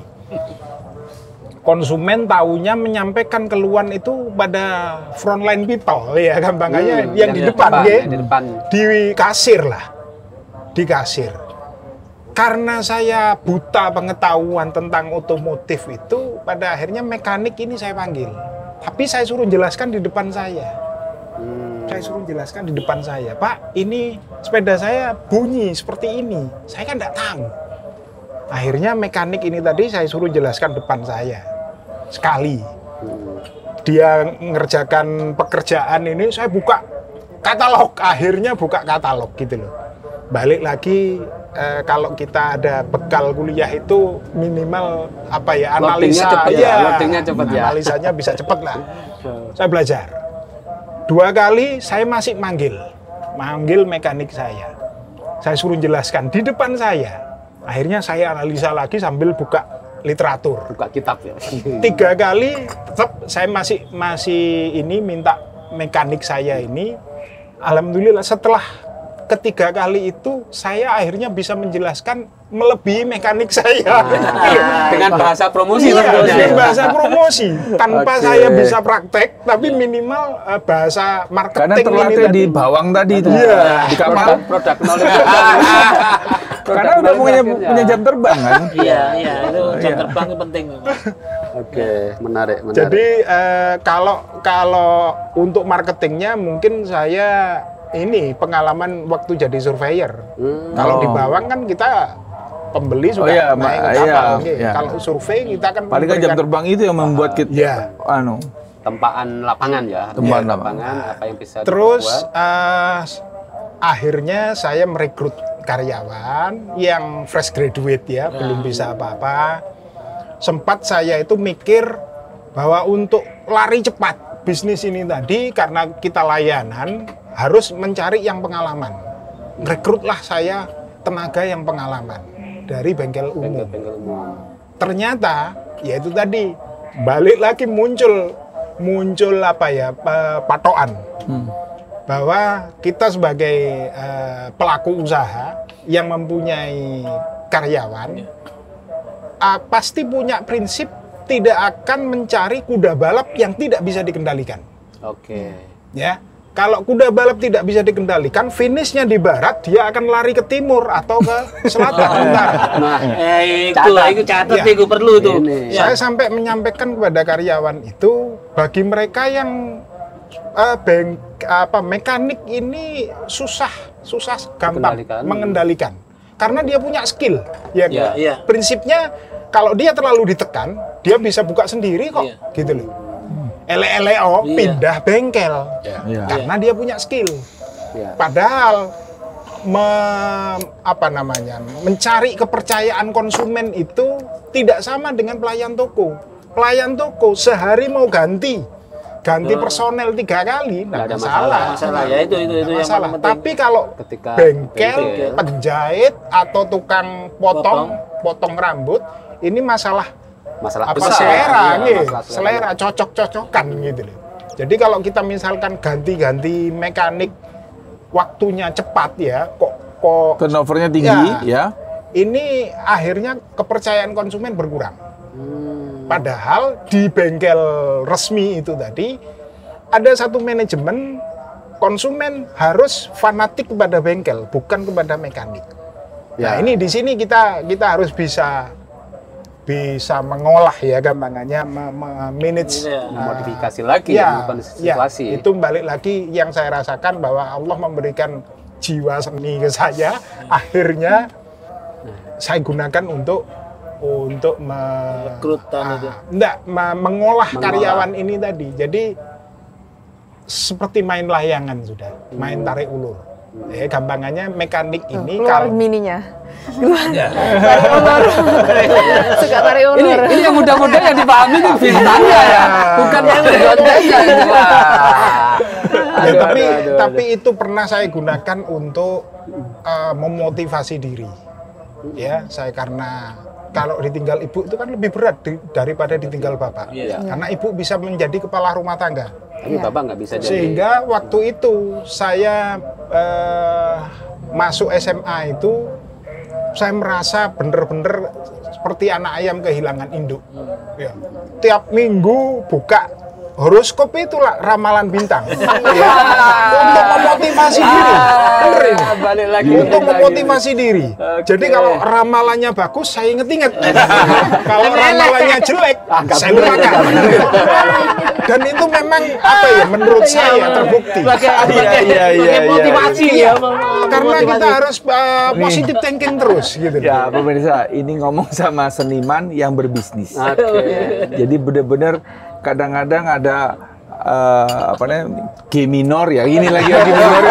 Speaker 4: Konsumen tahunya menyampaikan keluhan itu pada frontline people ya, gampangannya yang di depan ya.
Speaker 3: Di depan.
Speaker 4: Di kasir lah, di kasir. Karena saya buta pengetahuan tentang otomotif itu, pada akhirnya mekanik ini saya panggil. Tapi saya suruh jelaskan di depan saya. Saya suruh jelaskan di depan saya, Pak, ini sepeda saya bunyi seperti ini. Saya kan nggak tahu. Akhirnya mekanik ini tadi saya suruh jelaskan depan saya. Sekali. Dia ngerjakan pekerjaan ini, saya buka katalog. Akhirnya buka katalog gitu loh. Balik lagi, kalau kita ada bekal kuliah itu minimal apa ya, analisa.
Speaker 3: Loadingnya cepet ya.
Speaker 4: Analisanya bisa cepet lah. Saya belajar. 2 kali saya masih manggil mekanik saya. Saya suruh jelaskan di depan saya. Akhirnya saya analisa lagi sambil buka literatur.
Speaker 3: Buka kitab ya.
Speaker 4: 3 kali tetap saya masih ini minta mekanik saya ini. Alhamdulillah setelah ketiga kali itu saya akhirnya bisa menjelaskan melebihi mekanik saya.
Speaker 3: Dengan bahasa promosi.
Speaker 4: Iya,
Speaker 3: tentunya.
Speaker 4: dengan bahasa promosi. Tanpa
Speaker 1: Oke.
Speaker 4: saya bisa praktek, tapi minimal bahasa marketing.
Speaker 1: Karena terlatih di bawang tadi itu.
Speaker 4: Iya.
Speaker 1: Di kapal.
Speaker 3: Produk knowledge.
Speaker 1: Karena udah punya jam terbang kan.
Speaker 2: Iya, itu jam terbang itu penting.
Speaker 3: Oke, menarik.
Speaker 4: Jadi kalau untuk marketingnya mungkin saya ini pengalaman waktu jadi surveyor. Kalau di bawang kan kita pembeli sudah
Speaker 1: iya,
Speaker 4: naik
Speaker 1: iya,
Speaker 4: kapal. Oke.
Speaker 1: iya.
Speaker 4: Kalau survei kita kan
Speaker 1: Paling kan jam terbang itu yang membuat kita
Speaker 4: Iya.
Speaker 3: tempaan lapangan ya.
Speaker 1: Tempaan
Speaker 3: lapangan apa yang bisa
Speaker 4: Terus
Speaker 3: diperbuat.
Speaker 4: akhirnya saya merekrut karyawan yang fresh graduate ya, belum bisa apa-apa. Sempat saya itu mikir bahwa untuk lari cepat bisnis ini tadi, karena kita layanan harus mencari yang pengalaman. Rekrutlah saya tenaga yang pengalaman dari bengkel umum.
Speaker 3: Bengkel umum.
Speaker 4: Ternyata ya itu tadi balik lagi muncul apa ya, patokan bahwa kita sebagai pelaku usaha yang mempunyai karyawan pasti punya prinsip tidak akan mencari kuda balap yang tidak bisa dikendalikan.
Speaker 3: Oke.
Speaker 4: Ya, Kalau kuda balap tidak bisa dikendalikan, finishnya di barat, dia akan lari ke timur atau ke selatan.
Speaker 3: Nah,
Speaker 2: Itu catat
Speaker 4: Ya.
Speaker 2: itu perlu tuh.
Speaker 3: Ini.
Speaker 2: Ya.
Speaker 4: Saya sampai menyampaikan kepada karyawan itu, bagi mereka yang mekanik ini susah gampang
Speaker 3: Mengendalikan.
Speaker 4: mengendalikan, karena dia punya skill. Ya,
Speaker 2: Iya, iya.
Speaker 4: prinsipnya kalau dia terlalu ditekan, dia bisa buka sendiri kok,
Speaker 2: Iya.
Speaker 4: gitu loh. Ele-eleo
Speaker 2: Iya.
Speaker 4: pindah bengkel,
Speaker 1: Iya.
Speaker 4: karena dia punya skill.
Speaker 3: Ya.
Speaker 4: Padahal mencari kepercayaan konsumen itu tidak sama dengan pelayan toko. Pelayan toko sehari mau ganti personel 3 kali,
Speaker 3: Nggak ada
Speaker 4: nggak masalah.
Speaker 2: Masalah ya itu
Speaker 4: Nggak
Speaker 2: yang
Speaker 4: masalah.
Speaker 2: paling penting.
Speaker 4: Tapi kalau
Speaker 3: Ketika
Speaker 4: bengkel,
Speaker 2: bengkel.
Speaker 4: penjahit atau tukang potong rambut, ini masalah
Speaker 3: masalah
Speaker 4: apa
Speaker 3: besar.
Speaker 4: selera,
Speaker 3: Iya,
Speaker 4: nih,
Speaker 3: masalah
Speaker 4: selera cocok-cocokan gitu loh. Jadi kalau kita misalkan ganti-ganti mekanik waktunya cepat ya, kok
Speaker 1: Turnovernya tinggi, ya.
Speaker 4: ini akhirnya kepercayaan konsumen berkurang. Padahal di bengkel resmi itu tadi ada satu manajemen, konsumen harus fanatik kepada bengkel, bukan kepada mekanik.
Speaker 3: Ya.
Speaker 4: Nah, ini di sini kita harus bisa mengolah ya gampangannya, manage
Speaker 2: Iya.
Speaker 3: Modifikasi lagi
Speaker 4: ya,
Speaker 3: bukan situasi.
Speaker 4: itu balik lagi yang saya rasakan bahwa Allah memberikan jiwa seni ke saya, akhirnya saya gunakan untuk
Speaker 2: Rekrutan itu.
Speaker 4: mengolah karyawan ini tadi. Jadi seperti main layangan sudah, main tarik ulur. Gampangannya mekanik ini
Speaker 5: Keluar
Speaker 4: kalau
Speaker 5: mininya. Tarik ulur. Suka tarik ulur.
Speaker 3: Ini yang muda-muda yang dipahami itu bintangnya ya, bukan yang kontennya.
Speaker 4: ya, tapi itu pernah saya gunakan untuk memotivasi diri. Ya, saya karena kalau ditinggal ibu itu kan lebih berat daripada ditinggal bapak.
Speaker 2: Iya.
Speaker 4: Karena ibu bisa menjadi kepala rumah tangga.
Speaker 3: Tapi bapak nggak bisa jadi.
Speaker 4: Sehingga waktu itu saya masuk SMA itu saya merasa bener-bener seperti anak ayam kehilangan induk. Ya. Tiap minggu buka horoskop itulah ramalan bintang. Ya. Untuk memotivasi diri. Bener ini.
Speaker 3: Balik lagi.
Speaker 4: Untuk memotivasi diri. Jadi kalau ramalannya bagus, saya inget-inget. Kalau ramalannya jelek, saya lupakan. Dan itu memang menurut saya terbukti.
Speaker 2: Sebagai motivasi ya.
Speaker 4: Karena kita harus positive thinking terus gitu.
Speaker 1: Ya, pemirsa, ini ngomong sama seniman yang berbisnis.
Speaker 3: Oke.
Speaker 1: Jadi benar-benar kadang-kadang ada G minor ya. Ini lagi G minor.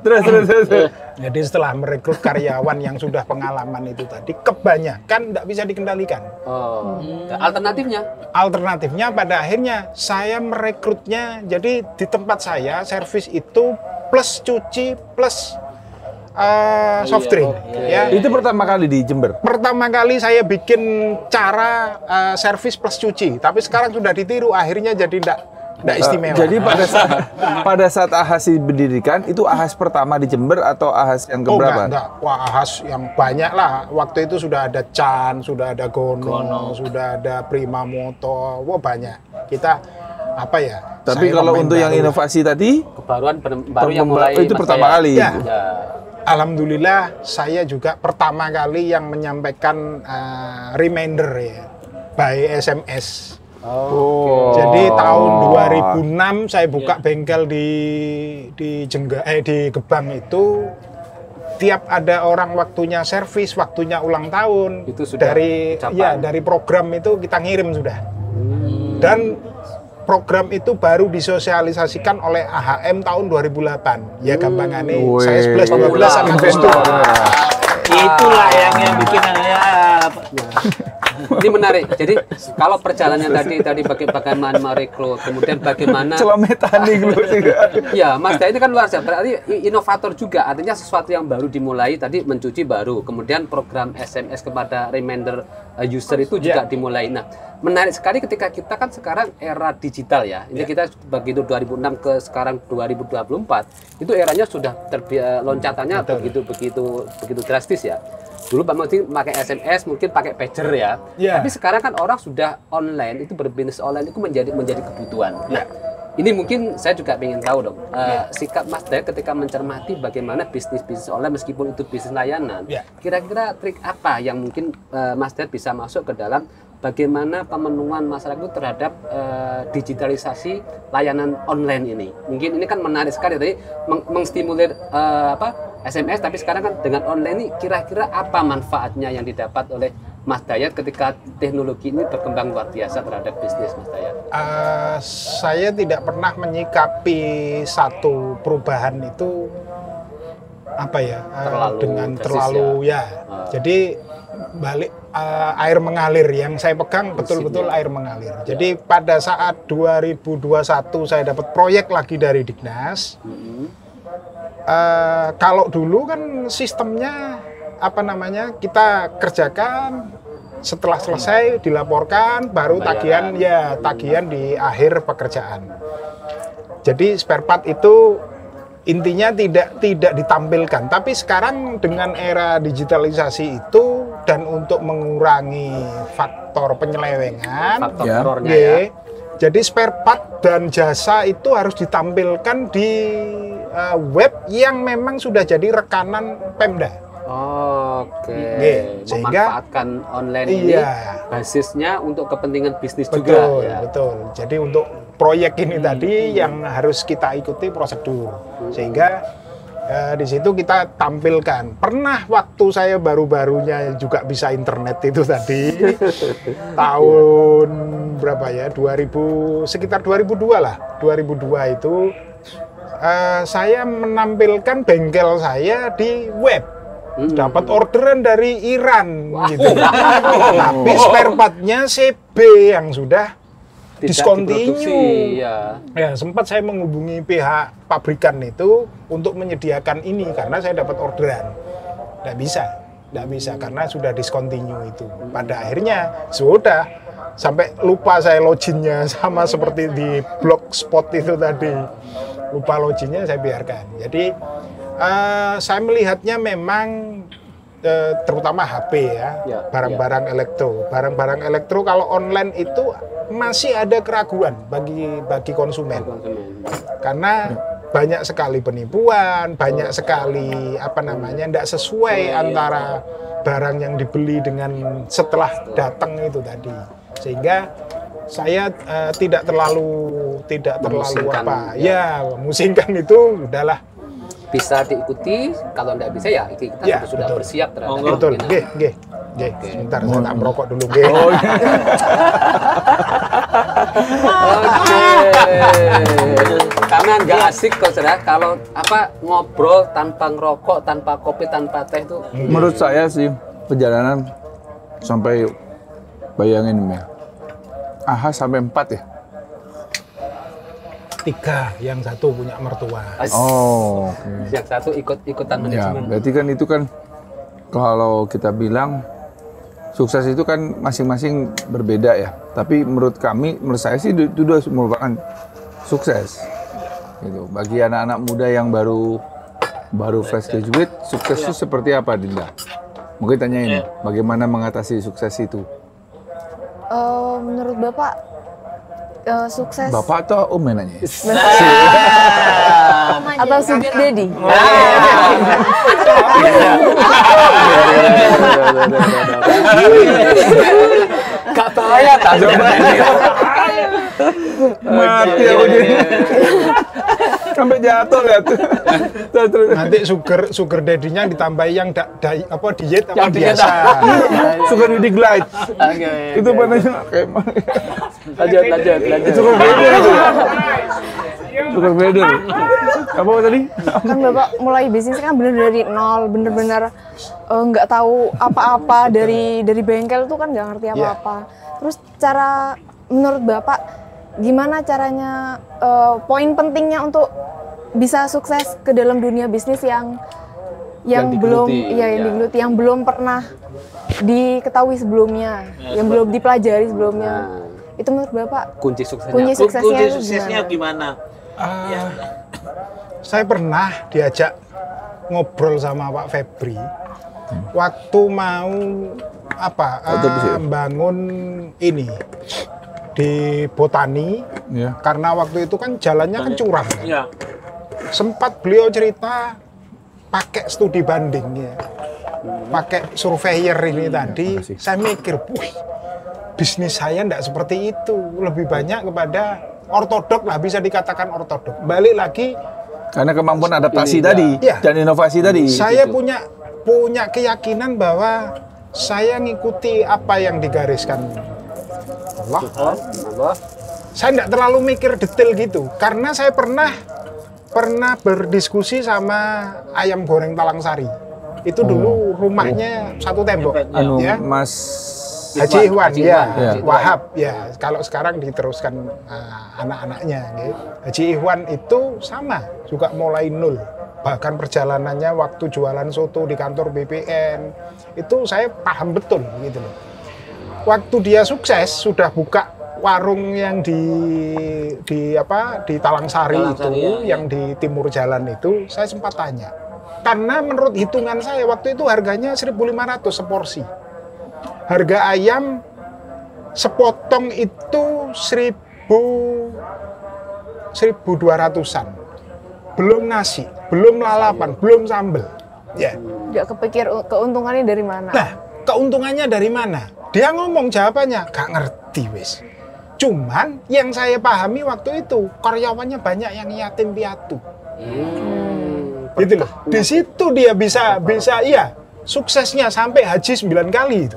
Speaker 1: terus.
Speaker 4: Jadi setelah merekrut karyawan yang sudah pengalaman itu tadi, kebanyakan tidak bisa dikendalikan.
Speaker 3: Oh. Alternatifnya?
Speaker 4: Alternatifnya pada akhirnya saya merekrutnya, jadi di tempat saya servis itu plus cuci plus soft drink. Ya.
Speaker 1: Itu pertama kali di Jember.
Speaker 4: Pertama kali saya bikin cara servis plus cuci, tapi sekarang sudah ditiru, akhirnya jadi tidak istimewa.
Speaker 1: Jadi pada saat Ahas didirikan itu Ahas pertama di Jember atau Ahas yang keberapa?
Speaker 4: Enggak. Wah, Ahas yang banyak lah. Waktu itu sudah ada Chan, sudah ada Gono, sudah ada Prima Moto. Wah, banyak. Kita
Speaker 1: Tapi
Speaker 4: saya
Speaker 1: kalau
Speaker 4: pemain
Speaker 1: untuk yang
Speaker 4: baru.
Speaker 1: inovasi tadi
Speaker 3: Kebaruan baru yang mulai
Speaker 1: itu
Speaker 3: Mas
Speaker 1: pertama
Speaker 3: Jaya.
Speaker 1: kali.
Speaker 4: Ya.
Speaker 3: Ya.
Speaker 4: Alhamdulillah saya juga pertama kali yang menyampaikan reminder ya by SMS.
Speaker 1: Oh.
Speaker 4: Jadi tahun 2006 saya buka bengkel di Gebang itu, tiap ada orang waktunya servis, waktunya ulang tahun,
Speaker 3: Itu sudah ucapan.
Speaker 4: dari program itu kita ngirim sudah. Dan program itu baru disosialisasikan oleh AHM tahun 2008. Ya gampangannya saya 11-12 sama investor.
Speaker 2: Itulah yang bikin ya.
Speaker 3: Ini menarik. Jadi kalau perjalanannya tadi bagaimana merekrut, kemudian bagaimana
Speaker 1: Celametan nih lu.
Speaker 3: ya, Mas Daya ini kan luar biasa. Berarti inovator juga. Artinya sesuatu yang baru dimulai tadi mencuci baru. Kemudian program SMS kepada reminder user itu juga dimulai. Nah, menarik sekali ketika kita kan sekarang era digital ya. Ini kita begitu 2006 ke sekarang 2024. Itu eranya sudah loncatannya begitu drastis ya. Dulu mungkin pakai SMS, mungkin pakai pager ya.
Speaker 4: Iya.
Speaker 3: Tapi sekarang kan orang sudah online, itu berbisnis online itu menjadi kebutuhan. Nah, ini mungkin saya juga ingin tahu dong, sikap Mas Dayat ketika mencermati bagaimana bisnis online meskipun itu bisnis layanan. Kira-kira trik apa yang mungkin Mas Dayat bisa masuk ke dalam bagaimana pemenuhan masyarakat itu terhadap digitalisasi layanan online ini? Mungkin ini kan menarik sekali tadi mengstimulir SMS, tapi sekarang kan dengan online ini kira-kira apa manfaatnya yang didapat oleh Mas Dayat ketika teknologi ini berkembang luar biasa terhadap bisnis Mas Dayat?
Speaker 4: Saya tidak pernah menyikapi satu perubahan itu terlalu Jadi balik air mengalir, yang saya pegang betul-betul air mengalir. Jadi pada saat 2021 saya dapat proyek lagi dari Dignas. Kalau dulu kan sistemnya kita kerjakan, setelah selesai dilaporkan, baru tagihan di akhir pekerjaan. Jadi spare part itu intinya tidak ditampilkan. Tapi sekarang dengan era digitalisasi itu dan untuk mengurangi faktor penyelewengan, jadi spare part dan jasa itu harus ditampilkan di web yang memang sudah jadi rekanan Pemda.
Speaker 3: Sehingga memanfaatkan online ini basisnya untuk kepentingan bisnis juga.
Speaker 4: Betul. Jadi untuk proyek ini tadi yang harus kita ikuti prosedur, sehingga di situ kita tampilkan. Pernah waktu saya baru-barunya juga bisa internet itu tadi tahun berapa ya, sekitar 2002 lah, 2002 itu saya menampilkan bengkel saya di web. Dapat orderan dari Iran gitu. Tapi spare part-nya CB yang sudah discontinue. Ya, sempat saya menghubungi pihak pabrikan itu untuk menyediakan ini karena saya dapat orderan. Nggak bisa karena sudah discontinue itu. Pada akhirnya sudah sampai lupa saya loginnya, sama seperti di blogspot itu tadi. Lupa loginnya, saya biarkan. Jadi saya melihatnya memang terutama HP barang-barang elektro. Barang-barang elektro kalau online itu masih ada keraguan bagi konsumen. Karena banyak sekali penipuan, banyak sekali tidak sesuai antara barang yang dibeli dengan setelah datang itu tadi. Sehingga saya tidak terlalu memusingkan itu udahlah.
Speaker 3: Bisa diikuti, kalau tidak bisa ya kita sudah bersiap terhadap
Speaker 4: betul. Sebentar, saya tak merokok dulu.
Speaker 3: Karena nggak asik kok kalau ngobrol tanpa ngerokok, tanpa kopi, tanpa teh itu.
Speaker 1: Menurut saya sih perjalanan sampai bayangin ya, sampai 4 ya.
Speaker 4: 3, yang satu punya mertua.
Speaker 3: Yang satu ikutan manajemen.
Speaker 1: Berarti kan itu kan kalau kita bilang sukses itu kan masing-masing berbeda ya. Tapi menurut saya sih itu sudah merupakan sukses. Gitu. Bagi anak-anak muda yang baru fresh graduate, sukses itu seperti apa, Dinda? Mungkin tanyain bagaimana mengatasi sukses itu.
Speaker 5: Menurut Bapak sukses.
Speaker 1: Bapak atau Om yang nanya?
Speaker 5: Atau Sugar Daddy?
Speaker 3: Gak bahaya tak?
Speaker 1: Mati aku jadi. Sampai jatuh lihat.
Speaker 4: Nanti sugar daddy-nya ditambah yang diet apa biasa.
Speaker 1: Sugar daddy glide. Itu benarnya kayak
Speaker 3: lanjut.
Speaker 1: Sugar glider itu. Sugar glider. Apa tadi?
Speaker 5: Kan Bapak mulai bisnis kan bener dari nol, bener-bener nggak tahu apa-apa dari bengkel itu kan nggak ngerti apa-apa. Terus menurut Bapak gimana caranya, poin pentingnya untuk bisa sukses ke dalam dunia bisnis yang belum pernah diketahui sebelumnya, yang belum dipelajari sebelumnya. Itu menurut Bapak
Speaker 3: kunci suksesnya.
Speaker 2: Kunci suksesnya gimana?
Speaker 4: Saya pernah diajak ngobrol sama Pak Febri. waktu mau bangun ini di Botani, karena waktu itu kan jalannya kan curam.
Speaker 2: Iya.
Speaker 4: Sempat beliau cerita pakai studi banding ya, pakai surveyor ini tadi. Saya mikir, bisnis saya enggak seperti itu, lebih banyak kepada ortodok lah, bisa dikatakan ortodok. Balik lagi
Speaker 1: karena kemampuan adaptasi tadi dan inovasi tadi.
Speaker 4: Saya punya keyakinan bahwa saya ngikuti apa yang digariskan Allah. Saya tidak terlalu mikir detail gitu, karena saya pernah berdiskusi sama ayam goreng Talang Sari. Itu dulu rumahnya satu tembok. Ya.
Speaker 1: Mas
Speaker 4: Haji Iwan, Wahab, ya. Kalau sekarang diteruskan anak-anaknya. Ya. Haji Iwan itu sama, juga mulai nol. Bahkan perjalanannya waktu jualan soto di kantor BPN, itu saya paham betul gitu loh. Waktu dia sukses, sudah buka warung yang di Talang Sari itu, yang di timur jalan itu, saya sempat tanya. Karena menurut hitungan saya waktu itu harganya 1.500 seporsi. Harga ayam sepotong itu 1.200-an. Belum nasi, belum lalapan, belum sambel. Ya.
Speaker 5: Nggak kepikir keuntungannya dari mana?
Speaker 4: Nah, keuntungannya dari mana? Dia ngomong jawabannya, gak ngerti wis. Cuman yang saya pahami waktu itu, karyawannya banyak yang yatim piatu. Gitu loh. Di situ dia bisa suksesnya sampai haji 9 kali itu.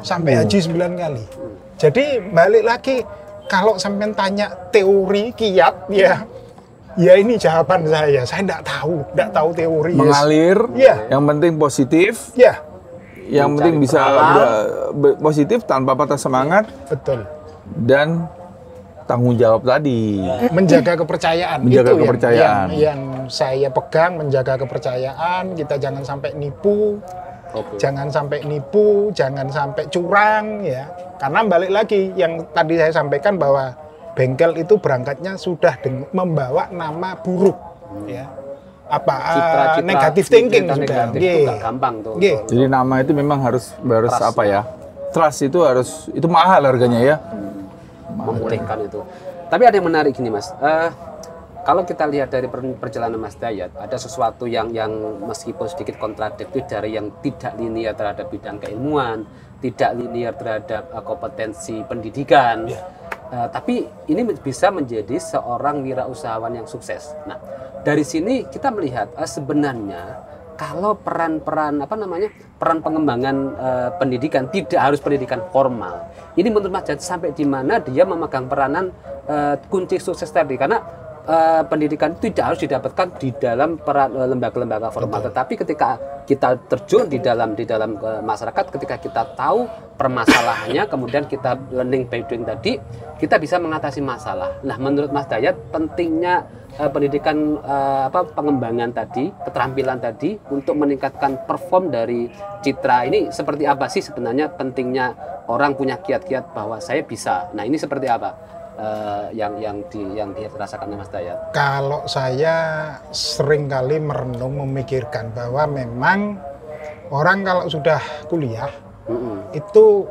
Speaker 4: Sampai haji 9 kali. Jadi balik lagi, kalau sampai tanya teori kiat, ya ini jawaban saya. Saya enggak tahu teori.
Speaker 1: Mengalir, yang penting positif.
Speaker 4: Ya.
Speaker 1: Yang penting bisa positif tanpa patah semangat.
Speaker 4: Betul.
Speaker 1: Dan tanggung jawab tadi.
Speaker 4: Menjaga kepercayaan.
Speaker 1: Menjaga
Speaker 4: itu
Speaker 1: kepercayaan.
Speaker 4: Yang saya pegang, menjaga kepercayaan. Kita jangan sampai nipu. Jangan sampai nipu, jangan sampai curang ya. Karena balik lagi yang tadi saya sampaikan bahwa bengkel itu berangkatnya sudah membawa nama buruk ya. Citra, negatif thinking sudah.
Speaker 3: Itu gak gampang tuh.
Speaker 1: Jadi nama itu memang harus trust itu itu mahal harganya ya.
Speaker 3: Memulihkan itu. Tapi ada yang menarik gini Mas. Kalau kita lihat dari perjalanan Mas Dayat, ada sesuatu yang meskipun sedikit kontradiktif dari yang tidak linear terhadap bidang keilmuan, tidak linear terhadap kompetensi pendidikan. Tapi ini bisa menjadi seorang wirausahawan yang sukses. Nah, dari sini kita melihat sebenarnya kalau peran pengembangan pendidikan tidak harus pendidikan formal. Ini menurut Mas Dayat sampai di mana dia memegang peranan kunci sukses tadi, karena pendidikan itu tidak harus didapatkan di dalam lembaga-lembaga formal. Tetapi ketika kita terjun di dalam masyarakat, ketika kita tahu permasalahannya, kemudian kita learning by doing tadi, kita bisa mengatasi masalah. Nah, menurut Mas Dayat pentingnya pendidikan pengembangan tadi, keterampilan tadi untuk meningkatkan perform dari Citra ini seperti apa sih sebenarnya pentingnya orang punya kiat-kiat bahwa saya bisa. Nah, ini seperti apa? Yang dirasakan Mas Dayat?
Speaker 4: Kalau saya sering kali merenung memikirkan bahwa memang orang kalau sudah kuliah itu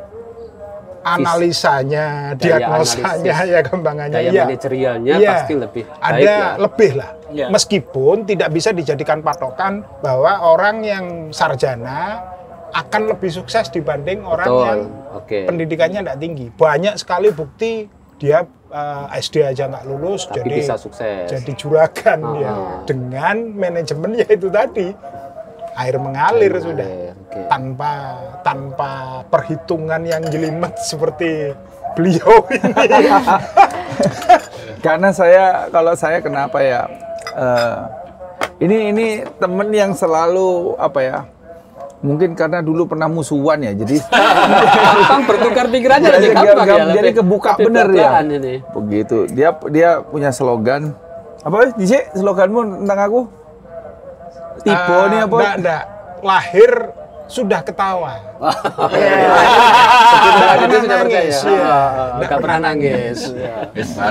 Speaker 4: analisanya, diagnosanya, ya kembangannya,
Speaker 3: daya manajerialnya pasti lebih baik
Speaker 4: lebih lah. Meskipun tidak bisa dijadikan patokan bahwa orang yang sarjana akan lebih sukses dibanding orang yang pendidikannya tidak tinggi. Banyak sekali bukti dia SD aja nggak lulus,
Speaker 3: tapi
Speaker 4: jadi
Speaker 3: bisa sukses,
Speaker 4: jadi juragan ya, dengan manajemen ya itu tadi, air mengalir sudah, tanpa perhitungan yang jelimet seperti beliau ini.
Speaker 1: Karena kalau saya kenapa ya, ini temen yang selalu mungkin karena dulu pernah musuhan ya, jadi
Speaker 3: gampang bertukar pikirannya, lebih gampang ya,
Speaker 1: jadi kebuka bener ya.
Speaker 3: Ini.
Speaker 1: Begitu. Dia punya slogan. Apa sih sloganmu tentang aku? Tipe nih apa?
Speaker 4: Enggak. Lahir sudah ketawa.
Speaker 3: Itu sudah percaya.
Speaker 4: nangis, ya.
Speaker 3: Nggak pernah nangis.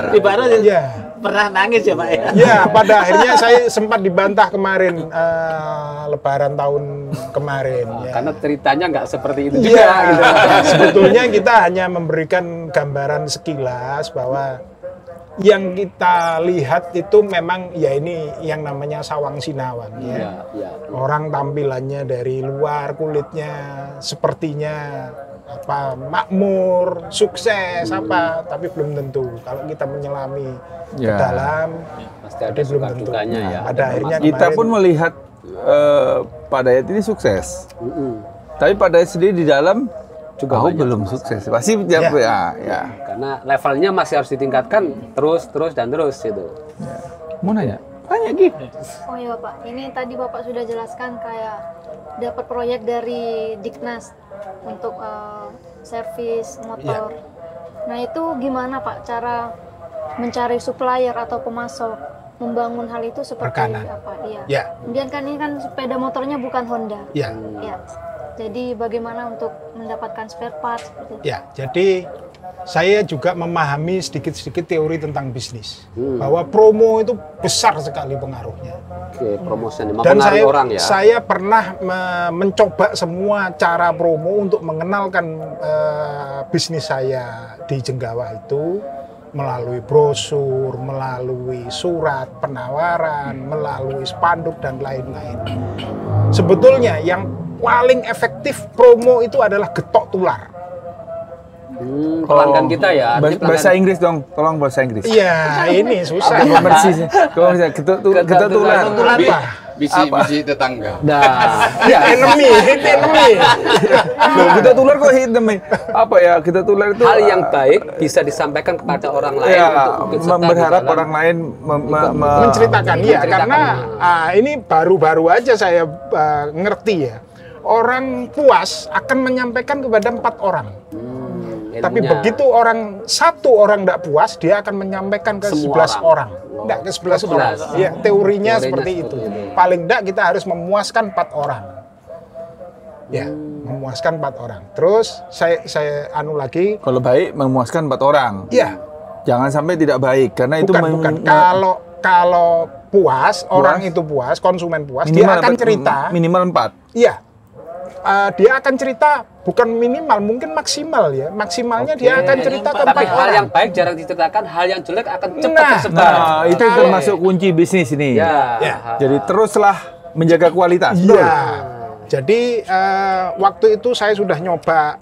Speaker 2: Ibarat
Speaker 4: Iya.
Speaker 2: pernah nangis ya Pak ya?
Speaker 4: Ya, pada akhirnya saya sempat dibantah kemarin Lebaran tahun kemarin. Ya.
Speaker 3: Karena ceritanya nggak seperti itu
Speaker 4: Iya,
Speaker 3: juga. Gitu.
Speaker 4: sebetulnya kita hanya memberikan gambaran sekilas bahwa yang kita lihat itu memang ya ini yang namanya sawang sinawang ya.
Speaker 3: Iya, iya.
Speaker 4: Orang tampilannya dari luar kulitnya sepertinya apa makmur, sukses apa, tapi belum tentu. Kalau kita menyelami ke
Speaker 1: Ya.
Speaker 4: dalam,
Speaker 3: Pasti ada
Speaker 4: jadi belum
Speaker 3: suka
Speaker 4: tentu.
Speaker 3: dukanya ya.
Speaker 4: Pada akhirnya
Speaker 1: Kita
Speaker 4: kemarin-
Speaker 1: pun melihat Pak Dayat ini sukses.
Speaker 3: Mm-mm.
Speaker 1: Tapi Pak Dayat sendiri di dalam
Speaker 3: Juga
Speaker 1: juga
Speaker 3: banyak
Speaker 1: belum sukses. Pasti ya. Ya.
Speaker 3: Karena levelnya masih harus ditingkatkan terus gitu.
Speaker 1: Mau nanya? Tanya gitu.
Speaker 7: Oh iya Pak, ini tadi Bapak sudah jelaskan kayak dapat proyek dari Diknas untuk servis motor. Nah itu gimana Pak cara mencari supplier atau pemasok, membangun hal itu seperti
Speaker 4: Rekanan.
Speaker 7: apa? Iya.
Speaker 4: Ya.
Speaker 7: Kemudian kan ini kan sepeda motornya bukan Honda.
Speaker 4: Ya.
Speaker 7: Ya. Jadi bagaimana untuk mendapatkan spare part seperti itu?
Speaker 4: Ya, jadi saya juga memahami sedikit-sedikit teori tentang bisnis. Bahwa promo itu besar sekali pengaruhnya.
Speaker 3: Oke, promosi ini
Speaker 4: Dan
Speaker 3: mempengaruhi orang ya.
Speaker 4: saya pernah mencoba semua cara promo untuk mengenalkan bisnis saya di Jenggawa itu melalui brosur, melalui surat penawaran, melalui spanduk dan lain-lain. Sebetulnya yang paling efektif promo itu adalah getok tular.
Speaker 3: Pelanggan kita ya. artinya pelanggan-
Speaker 1: Bahasa Inggris dong, tolong bahasa Inggris.
Speaker 4: Iya, ini susah.
Speaker 1: Bersih. Kalau bisa kita tular.
Speaker 4: Apa?
Speaker 6: Bisi-bisi tetangga.
Speaker 3: Nah, ya.
Speaker 4: Enemy, hit enemy.
Speaker 1: Loh, kita tular kok hitam nih. Apa ya? Kita tular itu
Speaker 3: Hal yang baik bisa disampaikan kepada orang lain
Speaker 1: ya,
Speaker 3: untuk ikut serta
Speaker 1: berharap
Speaker 3: di dalam-
Speaker 1: orang lain
Speaker 4: Menceritakan ya,
Speaker 3: Menceritakan.
Speaker 4: karena ini baru-baru aja saya ngerti ya. Orang puas akan menyampaikan kepada 4 orang. Tapi
Speaker 3: ilmunya.
Speaker 4: begitu satu orang tidak puas, dia akan menyampaikan ke
Speaker 3: Semua
Speaker 4: 11
Speaker 3: orang.
Speaker 4: orang. Tidak ke 11
Speaker 3: 11.
Speaker 4: orang. Ya, teorinya
Speaker 3: Teorinya
Speaker 4: seperti
Speaker 3: seperti
Speaker 4: itu.
Speaker 3: itu.
Speaker 4: Paling tidak kita harus memuaskan 4 orang. Ya, memuaskan 4 orang. Terus saya anu lagi,
Speaker 1: kalau baik memuaskan 4 orang.
Speaker 4: ya,
Speaker 1: Jangan sampai tidak baik karena itu
Speaker 4: bukan. Kalau puas, orang itu puas, konsumen puas, dia akan cerita.
Speaker 1: minimal 4.
Speaker 4: Iya. Dia akan cerita bukan minimal, mungkin maksimal ya. Maksimalnya dia akan cerita ke 4
Speaker 3: Tapi hal
Speaker 4: orang.
Speaker 3: yang baik jarang diceritakan, hal yang jelek akan cepat
Speaker 4: Nah,
Speaker 3: tersebar.
Speaker 1: Nah, itu
Speaker 4: Kalau-
Speaker 1: termasuk kunci bisnis ini.
Speaker 3: Ya.
Speaker 4: Ya.
Speaker 1: Jadi teruslah menjaga kualitas.
Speaker 4: Iya. Jadi waktu itu saya sudah nyoba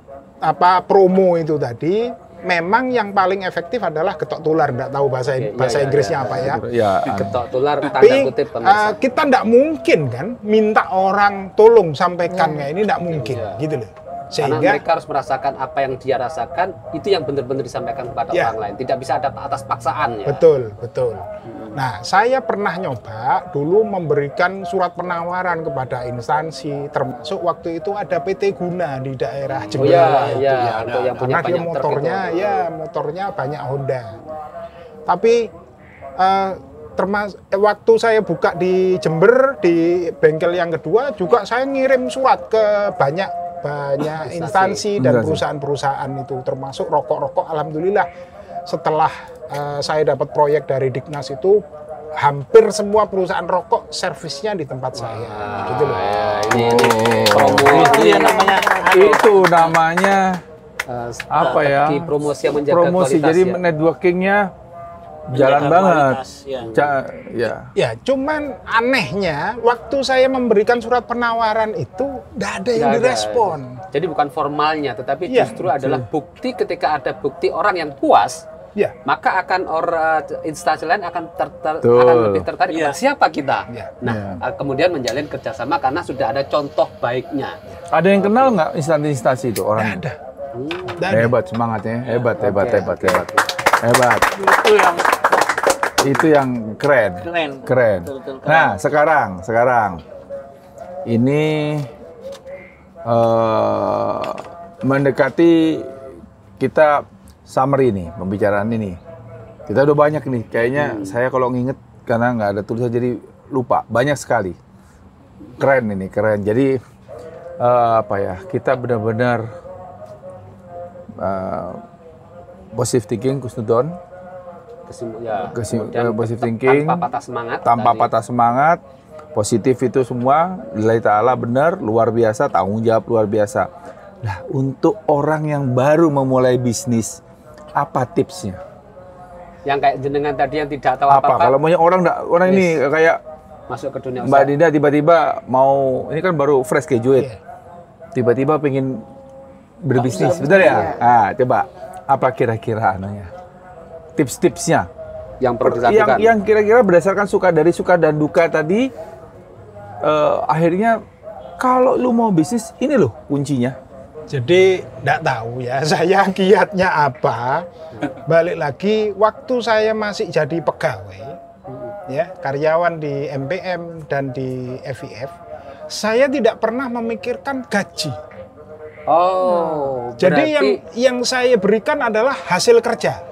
Speaker 4: promo itu tadi. Memang yang paling efektif adalah getok tular. Nggak tahu bahasa Inggrisnya apa ya.
Speaker 1: Ya.
Speaker 3: Ketok tular tanda
Speaker 4: Tapi
Speaker 3: kutip pemirsa.
Speaker 4: kita nggak mungkin kan minta orang tolong sampaikan kayak ini, nggak mungkin gitu loh.
Speaker 3: Karena
Speaker 4: Sehingga
Speaker 3: mereka harus merasakan apa yang dia rasakan, itu yang benar-benar disampaikan kepada
Speaker 4: Ya.
Speaker 3: orang lain. Tidak bisa ada atas paksaan ya.
Speaker 4: betul. Nah, saya pernah nyoba dulu memberikan surat penawaran kepada instansi, termasuk waktu itu ada PT Guna di daerah
Speaker 3: Oh
Speaker 4: Jenggawa.
Speaker 3: ya, untuk yang punya
Speaker 4: Karena dia
Speaker 3: banyak truk itu.
Speaker 4: motornya banyak Honda. Tapi waktu saya buka di Jember di bengkel yang kedua juga saya ngirim surat ke banyak instansi dan perusahaan-perusahaan itu, termasuk rokok-rokok. Alhamdulillah setelah saya dapat proyek dari Diknas itu, hampir semua perusahaan rokok servisnya di tempat saya. Gitu loh.
Speaker 3: Ini promo
Speaker 2: Itu yang namanya
Speaker 1: Itu namanya apa ya?
Speaker 3: strategi promosi yang menjaga
Speaker 1: Promosi.
Speaker 3: kualitas
Speaker 1: Jadi
Speaker 3: ya.
Speaker 1: networkingnya jalan
Speaker 2: menjaga
Speaker 1: banget.
Speaker 2: kualitas, ya.
Speaker 1: Ya.
Speaker 4: Ya, cuman anehnya waktu saya memberikan surat penawaran itu nggak ada yang
Speaker 3: Nggak ada.
Speaker 4: direspon.
Speaker 3: Jadi bukan formalnya, tetapi
Speaker 4: Iya,
Speaker 3: justru adalah bukti. Ketika ada bukti orang yang puas,
Speaker 4: Ya,
Speaker 3: maka akan instansi lain akan
Speaker 1: Betul.
Speaker 3: akan lebih tertarik
Speaker 2: Iya.
Speaker 3: kepada siapa kita.
Speaker 4: Iya.
Speaker 3: Nah, kemudian menjalin kerjasama karena sudah ada contoh baiknya.
Speaker 1: Ada yang kenal nggak instansi itu
Speaker 4: nggak
Speaker 1: orang?
Speaker 4: ada. Nggak ada.
Speaker 1: Hebat semangatnya, hebat.
Speaker 3: Oke.
Speaker 1: Hebat.
Speaker 2: itu yang
Speaker 1: Itu yang keren.
Speaker 2: keren. Betul, keren.
Speaker 1: Nah, sekarang ini mendekati kita summary nih pembicaraan ini. Kita udah banyak nih. Kayaknya saya kalau nginget karena nggak ada tulisan jadi lupa. Banyak sekali. Keren ini, keren. Jadi kita benar-benar positive thinking, kusnudon, positive thinking, tanpa patah semangat, positif itu semua, lillahi ta'ala benar, luar biasa, tanggung jawab luar biasa. Nah, untuk orang yang baru memulai bisnis, apa tipsnya?
Speaker 3: Yang kayak jenengan tadi yang tidak tahu apa-apa.
Speaker 1: Kalau banyak orang ini kayak
Speaker 3: masuk ke dunia
Speaker 1: Mbak Dinda tiba-tiba mau, ini kan baru fresh graduate, tiba-tiba pengen berbisnis, betul ya? Nah, coba apa kira-kira anunya? Tips-tipsnya
Speaker 3: yang perlu dilakukan.
Speaker 1: Yang kira-kira berdasarkan suka dan duka tadi, akhirnya kalau lu mau bisnis, ini loh kuncinya.
Speaker 4: Jadi enggak tahu ya saya kiatnya apa. Balik lagi waktu saya masih jadi pegawai, ya karyawan di MPM dan di FIF, saya tidak pernah memikirkan gaji. Jadi yang saya berikan adalah hasil kerja.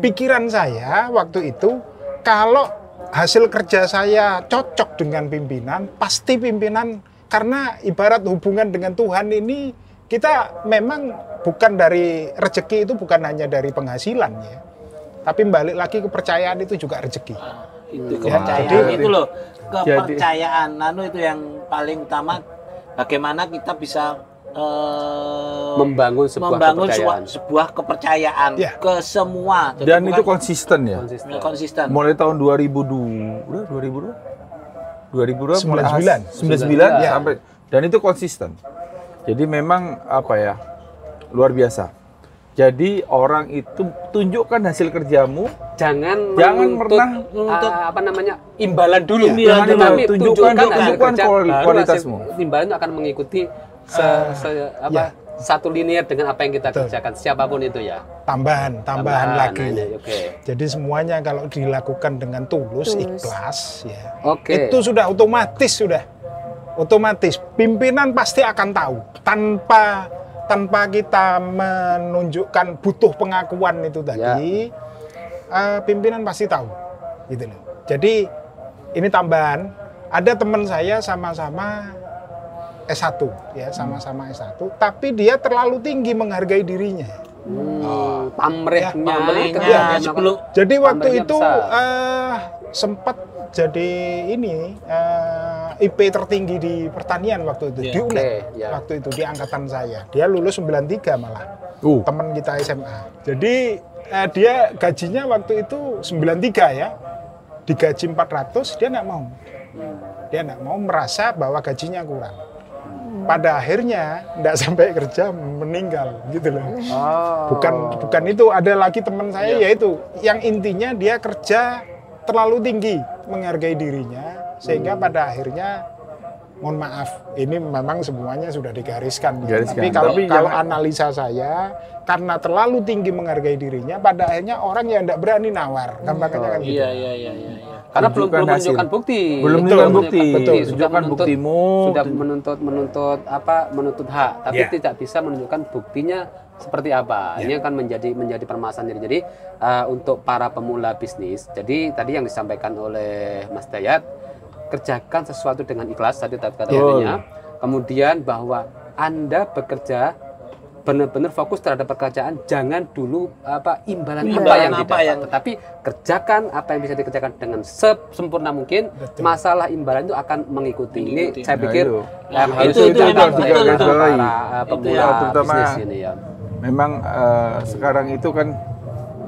Speaker 4: Pikiran saya waktu itu, kalau hasil kerja saya cocok dengan pimpinan, pasti pimpinan, karena ibarat hubungan dengan Tuhan ini, kita memang bukan dari rezeki itu bukan hanya dari penghasilan ya, tapi balik lagi kepercayaan itu juga rezeki.
Speaker 2: Itu kepercayaan itu loh, kepercayaan. Itu yang paling utama. Bagaimana kita bisa
Speaker 3: membangun sebuah
Speaker 2: kepercayaan ke semua. Jadi
Speaker 1: dan itu konsisten ya.
Speaker 2: Konsisten.
Speaker 1: Mulai tahun 2002 mulai 99
Speaker 4: ya.
Speaker 1: Sampai, dan itu konsisten. Jadi memang luar biasa. Jadi orang itu tunjukkan hasil kerjamu, jangan pernah
Speaker 3: imbalan dulu.
Speaker 1: Tapi tunjukkan kualitasmu.
Speaker 3: Imbalan itu akan mengikuti satu linear dengan apa yang kita kerjakan, siapapun itu ya. Tambahan lagi.
Speaker 4: Jadi semuanya kalau dilakukan dengan tulus, ikhlas ya. Itu sudah otomatis pimpinan pasti akan tahu tanpa kita menunjukkan butuh pengakuan itu tadi, pimpinan pasti tahu gitu loh. Jadi ini tambahan, ada teman saya sama-sama S1 ya, sama-sama S1, tapi dia terlalu tinggi menghargai dirinya.
Speaker 2: Pamrihnya.
Speaker 4: Jadi waktu itu sempat jadi IP tertinggi di pertanian waktu itu, di UNED. Waktu itu di angkatan saya. Dia lulus 93 malah. Teman kita SMA. Jadi dia gajinya waktu itu 93 ya. Digaji 400, dia nggak mau. Dia nggak mau, merasa bahwa gajinya kurang. Pada akhirnya nggak sampai kerja, meninggal gitu loh. Bukan itu, ada lagi teman saya yaitu yang intinya dia kerja terlalu tinggi, menghargai dirinya, sehingga pada akhirnya, mohon maaf, ini memang semuanya sudah digariskan. Tapi kalau analisa saya, karena terlalu tinggi menghargai dirinya, pada akhirnya orang yang tidak berani nawar. Makanya kan gitu.
Speaker 2: Iya.
Speaker 3: Karena belum menunjukkan bukti.
Speaker 1: Tunjukkan buktimu.
Speaker 3: Sudah menuntut hak, tapi tidak bisa menunjukkan buktinya seperti apa. Ini akan menjadi permasalahan. Jadi untuk para pemula bisnis, jadi tadi yang disampaikan oleh Mas Dayat, kerjakan sesuatu dengan ikhlas, tadi kata-katanya. Kemudian bahwa Anda bekerja benar-benar fokus terhadap pekerjaan, jangan dulu imbalan apa yang didapat, tetapi kerjakan apa yang bisa dikerjakan dengan sempurna mungkin. Masalah imbalan itu akan mengikuti. Ini saya pikir harus dicatat para pemula bisnis ini ya.
Speaker 1: Memang sekarang itu kan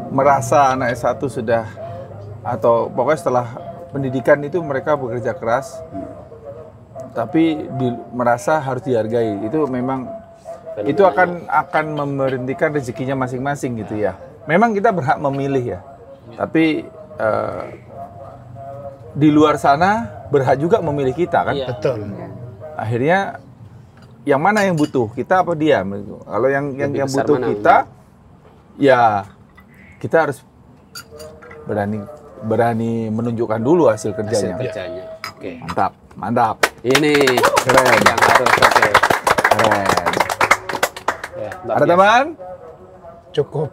Speaker 1: merasa anak S1 sudah, atau pokoknya setelah pendidikan itu mereka bekerja keras, tapi merasa harus dihargai. Itu memang itu akan memberhentikan rezekinya masing-masing gitu ya. Memang kita berhak memilih ya, tapi di luar sana berhak juga memilih kita kan.
Speaker 4: Betul.
Speaker 1: Akhirnya yang mana yang butuh, kita apa dia? Kalau yang butuh kita, ya kita harus berani menunjukkan dulu hasil kerjanya.
Speaker 3: Oke.
Speaker 1: Mantap.
Speaker 3: Ini
Speaker 1: keren.
Speaker 3: Yang harus keren.
Speaker 1: Ada tambahan?
Speaker 4: Cukup.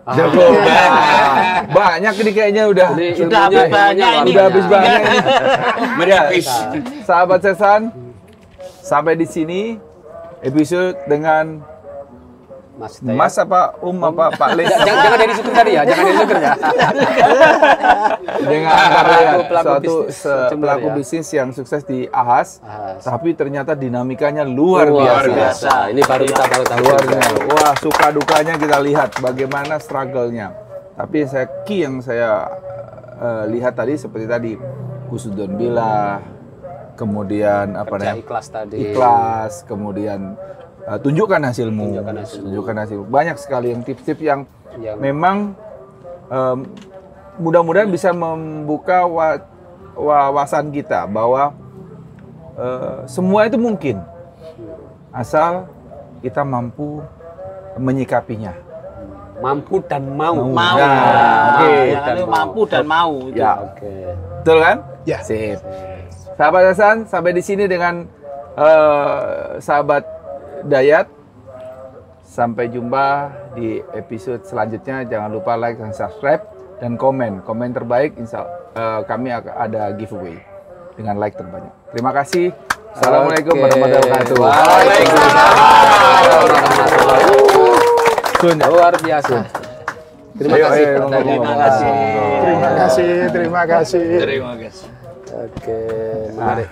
Speaker 1: Banyak ini kayaknya udah
Speaker 2: habis banyak ini.
Speaker 1: Udah habis banyak ini. Sahabat Sesan, sampai di sini episode dengan
Speaker 3: Mas Hidayat.
Speaker 1: Mas apa apa Pak Le?
Speaker 3: Jangan dari suku tadi ya, jangan dari suku ya.
Speaker 1: Dengan
Speaker 3: Pelaku
Speaker 1: suatu
Speaker 3: bisnis jember
Speaker 1: pelaku
Speaker 3: ya.
Speaker 1: bisnis yang sukses di Ahas,
Speaker 3: Ahas.
Speaker 1: tapi ternyata dinamikanya luar
Speaker 3: Luar
Speaker 1: biasa.
Speaker 3: biasa. Ini baru kita baru tahu.
Speaker 1: Luar
Speaker 3: juga.
Speaker 1: biasa. Wah, suka dukanya kita lihat bagaimana struggle-nya. Tapi key yang saya lihat tadi seperti tadi Kusudon Bila, kemudian apa
Speaker 3: Kerja
Speaker 1: namanya?
Speaker 3: ikhlas tadi.
Speaker 1: Ikhlas, kemudian tunjukkan hasilmu.
Speaker 3: Tunjukkan hasilmu.
Speaker 1: Tunjukkan hasilmu. Banyak sekali yang tips-tips yang
Speaker 3: Yang-
Speaker 1: memang mudah-mudahan bisa membuka wawasan kita bahwa semua itu mungkin asal kita mampu menyikapinya.
Speaker 3: Mampu dan mau.
Speaker 2: Mau.
Speaker 1: Nah, oke.
Speaker 2: Jangan lupa mampu dan mau. Itu.
Speaker 1: Ya,
Speaker 3: Oke.
Speaker 1: betul kan?
Speaker 4: Ya.
Speaker 1: Sip. Sahabat Hasan, sampai di sini dengan sahabat Dayat. Sampai jumpa di episode selanjutnya. Jangan lupa like dan subscribe dan komen. Komen terbaik, kami akan ada giveaway dengan like terbanyak. Terima kasih. Assalamualaikum
Speaker 3: Oke.
Speaker 1: warahmatullahi wabarakatuh. Sun.
Speaker 3: Luar biasa. Terima
Speaker 1: Ayo,
Speaker 3: kasih.
Speaker 1: ayo, ngomong,
Speaker 2: Terima
Speaker 1: ngomong.
Speaker 2: kasih.
Speaker 4: Terima kasih, terima kasih.
Speaker 2: Terima kasih.
Speaker 3: Oke, menarik.